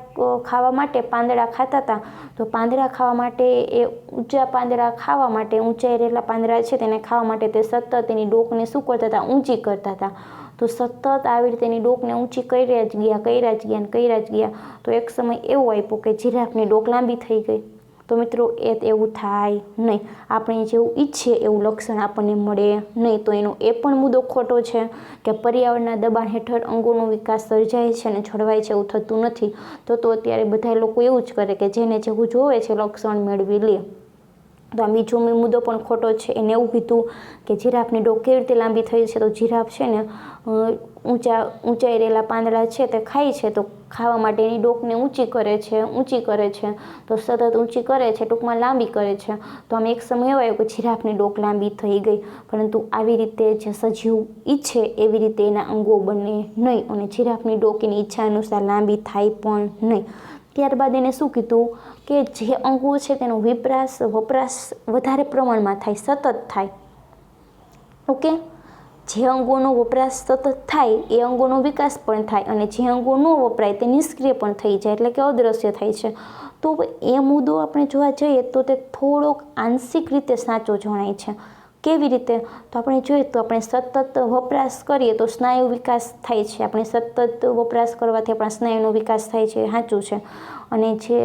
ખાવા માટે પાંદડા ખાતા હતા, તો પાંદડા ખાવા માટે એ ઊંચા પાંદડા ખાવા માટે ઊંચાઈ રહેલા પાંદડા છે તેને ખાવા માટે તે સતત એની ડોકને શું કરતા હતા, ઊંચી કરતા હતા. તો સતત આવી રીતે એની ડોકને ઊંચી કર્યા જ ગયા. તો એક સમય એવો આપ્યો કે જીરાફની ડોક લાંબી થઈ ગઈ. તો મિત્રો એવું થાય નહીં. આપણે જેવું ઈચ્છીએ એવું લક્ષણ આપણને મળે નહીં. તો એનો એ પણ મુદ્દો ખોટો છે કે પર્યાવરણના દબાણ હેઠળ અંગોનો વિકાસ સર્જાય છે અને જળવાય છે, એવું થતું નથી. તો અત્યારે બધા લોકો એવું જ કરે કે જેને જેવું જોવે છે લક્ષણ મેળવી લે. તો આ બીજો મુદ્દો પણ ખોટો છે. એને એવું કીધું કે જીરાફની ડોક કેવી રીતે લાંબી થઈ છે. તો જીરાફ છે ને ઊંચાઈ રહેલા પાંદડા છે તે ખાય છે, તો ખાવા માટે એની ડોકને ઊંચી કરે છે, તો સતત ઊંચી કરે છે, ટૂંકમાં લાંબી કરે છે. તો આમ એક સમય એવો આવ્યો કે જીરાફની ડોક લાંબી થઈ ગઈ. પરંતુ આવી રીતે જે સજીવ ઈચ્છે એવી રીતે એના અંગો બને નહીં અને જીરાફની ડોક એની ઈચ્છા અનુસાર લાંબી થાય પણ નહીં. ત્યારબાદ એને શું કીધું કે જે અંગો છે તેનો વપરાશ વધારે પ્રમાણમાં થાય, સતત થાય. ઓકે, જે અંગોનો વપરાશ સતત થાય એ અંગોનો વિકાસ પણ થાય અને જે અંગો ન વપરાય તે નિષ્ક્રિય પણ થઈ જાય, એટલે કે અદૃશ્ય થાય છે. તો એ મુદ્દો આપણે જોવા જઈએ તો તે થોડોક આંશિક રીતે સાચો જણાય છે. કેવી રીતે? તો આપણે જોઈએ તો આપણે સતત વપરાશ કરીએ તો સ્નાયુ વિકાસ થાય છે. આપણે સતત વપરાશ કરવાથી આપણા સ્નાયુનો વિકાસ થાય છે, સાચું છે. અને જે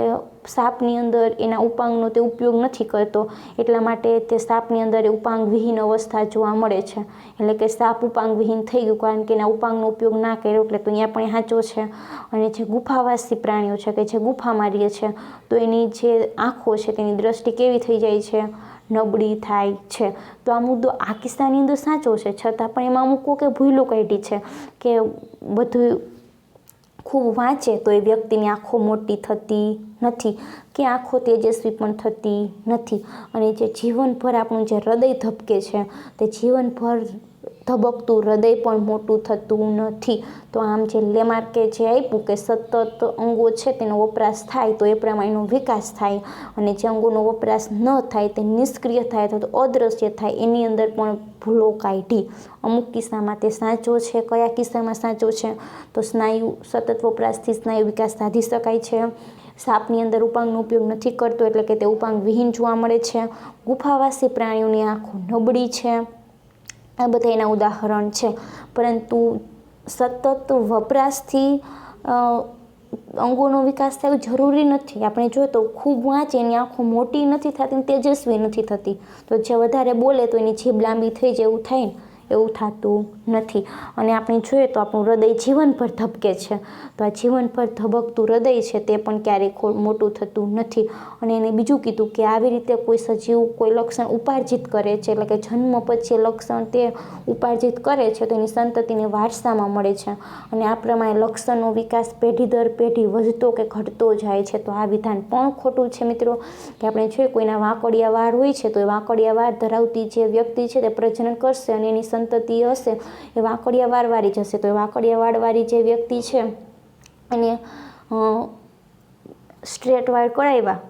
સાપની અંદર એના ઉપાંગનો તે ઉપયોગ નથી કરતો, એટલા માટે તે સાપની અંદર ઉપાંગ વિહીન અવસ્થા જોવા મળે છે. એટલે કે સાપ ઉપાંગ વિહીન થઈ ગયું કારણ કે એના ઉપાંગનો ઉપયોગ ના કર્યો, એટલે તો અહીંયા પણ સાચો છે. અને જે ગુફાવાસી પ્રાણીઓ છે કે જે ગુફામાં રહે છે, તો એની જે આંખો છે તેની દ્રષ્ટિ કેવી થઈ જાય છે, નબળી થાય છે. તો આ મુદ્દો આ કિસ્સાની અંદર સાચો છે, છતાં પણ એમાં અમુક કે ભૂલો કાઢી છે કે બધું ખૂબ વાંચે તો એ વ્યક્તિની આંખો મોટી થતી નથી કે આંખો તેજસ્વી પણ થતી નથી. અને જે જીવનભર આપણું જે હૃદય ધબકે છે તે જીવનભર ધબકતું હૃદય પણ મોટું થતું નથી. તો આમ જે લેમાર્કે જે આપ્યું કે સતત અંગો છે તેનો વપરાશ થાય તો એ પ્રમાણેનો વિકાસ થાય અને જે અંગોનો વપરાશ ન થાય તે નિષ્ક્રિય થાય અથવા તો અદૃશ્ય થાય, એની અંદર પણ ભૂલો કાઢી. અમુક કિસ્સામાં તે સાચો છે. કયા કિસ્સામાં સાચો છે? તો સ્નાયુ સતત વપરાશથી સ્નાયુ વિકાસ સાધી શકાય છે. સાપની અંદર ઉપાંગનો ઉપયોગ નથી કરતો એટલે કે તે ઉપાંગ વિહીન જોવા મળે છે. ગુફાવાસી પ્રાણીઓની આંખો નબળી છે. આ બધા એના ઉદાહરણ છે. પરંતુ સતત વપરાશથી અંગોનો વિકાસ થાય જરૂરી નથી. આપણે જોઈએ તો ખૂબ વાંચે એની આંખો મોટી નથી થતી, તેજસ્વી નથી થતી. તો જે વધારે બોલે તો એની જીભ લાંબી થઈ જાય એવું થાય ને, એવું થતું નથી. અને આપણે જોઈએ તો આપણું હૃદય જીવનભર ધબકે છે, તો આ જીવનભર ધબકતું હૃદય છે તે પણ ક્યારેય મોટું થતું નથી. અને એને બીજું કીધું કે આવી રીતે કોઈ સજીવ કોઈ લક્ષણ ઉપાર્જિત કરે છે, એટલે કે જન્મ પછી લક્ષણ તે ઉપાર્જિત કરે છે તો એની સંતતિને વારસામાં મળે છે. અને આ પ્રમાણે લક્ષણનો વિકાસ પેઢી દર પેઢી વધતો કે ઘટતો જાય છે. તો આ વિધાન પણ ખોટું છે મિત્રો. કે આપણે જોઈએ કોઈના વાંકડિયા વાળ હોય છે તો એ વાંકડિયા વાળ ધરાવતી જે વ્યક્તિ છે તે પ્રજનન કરશે અને એની સંતતિ હશે એ વાંકડિયા વાળવાળી જશે. તો એ વાંકડિયા વાળવાળી જે વ્યક્તિ છે એને સ્ટ્રેટ વાળ કરાવ્યા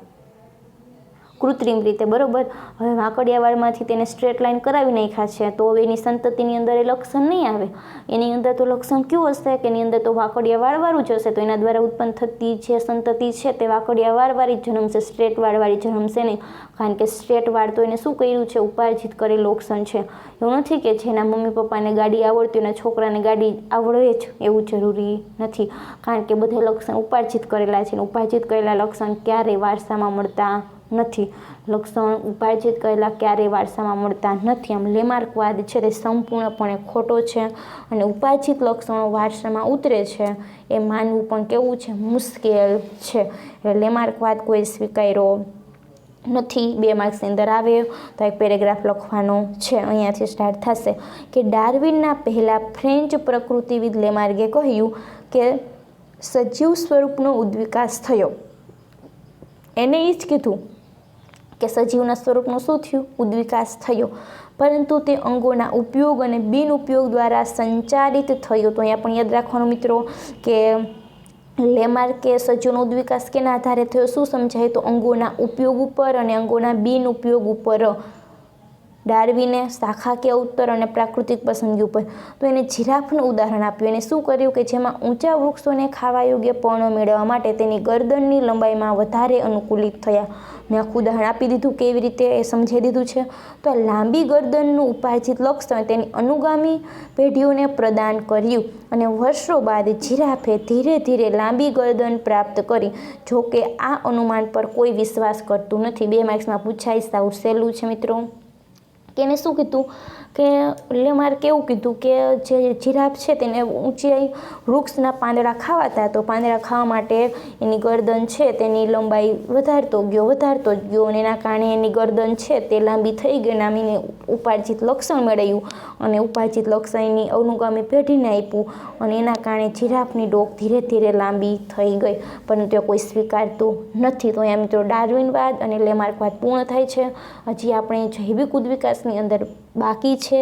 કૃત્રિમ રીતે, બરાબર. હવે વાંકડિયા વાળમાંથી તેને સ્ટ્રેટ લાઈન કરાવી નાખ્યા છે તો હવે એની સંતતિની અંદર એ લક્ષણ નહીં આવે. એની અંદર તો લક્ષણ કેવું હશે કે એની અંદર તો વાંકડિયા વાળવાળું જ હશે. તો એના દ્વારા ઉત્પન્ન થતી જે સંતતિ છે તે વાંકડિયા વાળવાળી જ જન્મશે, સ્ટ્રેટ વાળવાળી જન્મશે નહીં. કારણ કે સ્ટ્રેટ વાળ તો એને શું કર્યું છે, ઉપાર્જિત કરેલું લક્ષણ છે. એવું નથી કે જેના મમ્મી પપ્પાને ગાડી આવડતી એના છોકરાને ગાડી આવડે જ એવું જરૂરી નથી. કારણ કે બધા લક્ષણ ઉપાર્જિત કરેલા છે. ઉપાર્જિત કરેલા લક્ષણ ક્યારેય વારસામાં મળતા નથી. લક્ષણ ઉપાર્જિત કરેલા ક્યારેય વારસામાં મળતા નથી. આમ લેમાર્કવાદ છે તે સંપૂર્ણપણે ખોટો છે અને ઉપાર્જિત લક્ષણો વારસામાં ઉતરે છે એ માનવું પણ કેવું છે, મુશ્કેલ છે. એટલે લેમાર્કવાદ કોઈ સ્વીકાર્યો નથી. 2 માર્ક્સની અંદર આવે તો એક પેરેગ્રાફ લખવાનો છે. અહીંયાથી સ્ટાર્ટ થશે કે ડાર્વિનના પહેલાં ફ્રેન્ચ પ્રકૃતિવિદ લેમાર્કે કહ્યું કે સજીવ સ્વરૂપનો ઉદ્વિકાસ થયો. એને એ જ કીધું કે સજીવના સ્વરૂપનો શું થયું, ઉદ્વિકાસ થયો, પરંતુ તે અંગોના ઉપયોગ અને બિન ઉપયોગ દ્વારા સંચાલિત થયો. તો અહીંયા પણ યાદ રાખવાનું મિત્રો કે લેમાર્કે સજીવનો ઉદ્વિકાસ કેના આધારે થયો, શું સમજાય તો અંગોના ઉપયોગ ઉપર અને અંગોના બિન ઉપયોગ ઉપર. ડાર્વિને શાખાકીય ઉત્તર અને પ્રાકૃતિક પસંદગી ઉપર, તો એને જીરાફનું ઉદાહરણ આપ્યું. એને શું કર્યું કે જેમાં ઊંચા વૃક્ષોને ખાવા યોગ્ય પર્ણો મેળવવા માટે તેની ગરદનની લંબાઈમાં વધારે અનુકૂલિત થયા. મેં આખું ઉદાહરણ આપી દીધું કેવી રીતે એ સમજાવી દીધું છે. તો આ લાંબી ગરદનનું ઉપાર્જિત લક્ષણ તેની અનુગામી પેઢીઓને પ્રદાન કર્યું અને વર્ષો બાદ જીરાફે ધીરે ધીરે લાંબી ગરદન પ્રાપ્ત કરી. જો કે આ અનુમાન પર કોઈ વિશ્વાસ કરતું નથી. 2 માર્ક્સમાં પૂછાય, સાવ સહેલું છે મિત્રો. કે એને શું કીધું કે લેમાર્કે એવું કીધું કે જે જીરાફ છે તેને ઊંચાઈ વૃક્ષના પાંદડા ખાવાતા, તો પાંદડા ખાવા માટે એની ગરદન છે તેની લંબાઈ વધારતો ગયો અને એના કારણે એની ગરદન છે તે લાંબી થઈ ગઈ. નામીને ઉપાર્જિત લક્ષણ મેળવ્યું અને ઉપાર્જિત લક્ષણ એની અનુગામી પેઢીને આપ્યું અને એના કારણે જીરાફની ડોક ધીરે ધીરે લાંબી થઈ ગઈ, પરંતુ કોઈ સ્વીકારતું નથી. તો અહીંયા મિત્રો ડાર્વિનવાદ અને લેમાર્કવાદ પૂર્ણ થાય છે. હજી આપણે જૈવિક ઉદ્વિકાસની અંદર બાકી છે,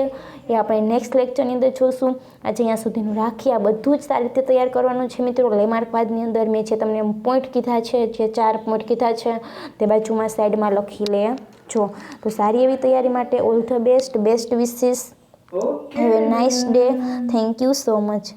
એ આપણે નેક્સ્ટ લેક્ચરની અંદર જોશું. આજે અહીંયા સુધીનું રાખીએ. આ બધું જ સારી રીતે તૈયાર કરવાનું છે મિત્રો. લેમાર્કવાદની અંદર મેં જે તમને પોઈન્ટ કીધા છે, જે 4 પોઈન્ટ કીધા છે તે બાજુમાં સાઈડમાં લખી લેજો. તો સારી એવી તૈયારી માટે all the best wishes. Have a nice day. Thank you so much.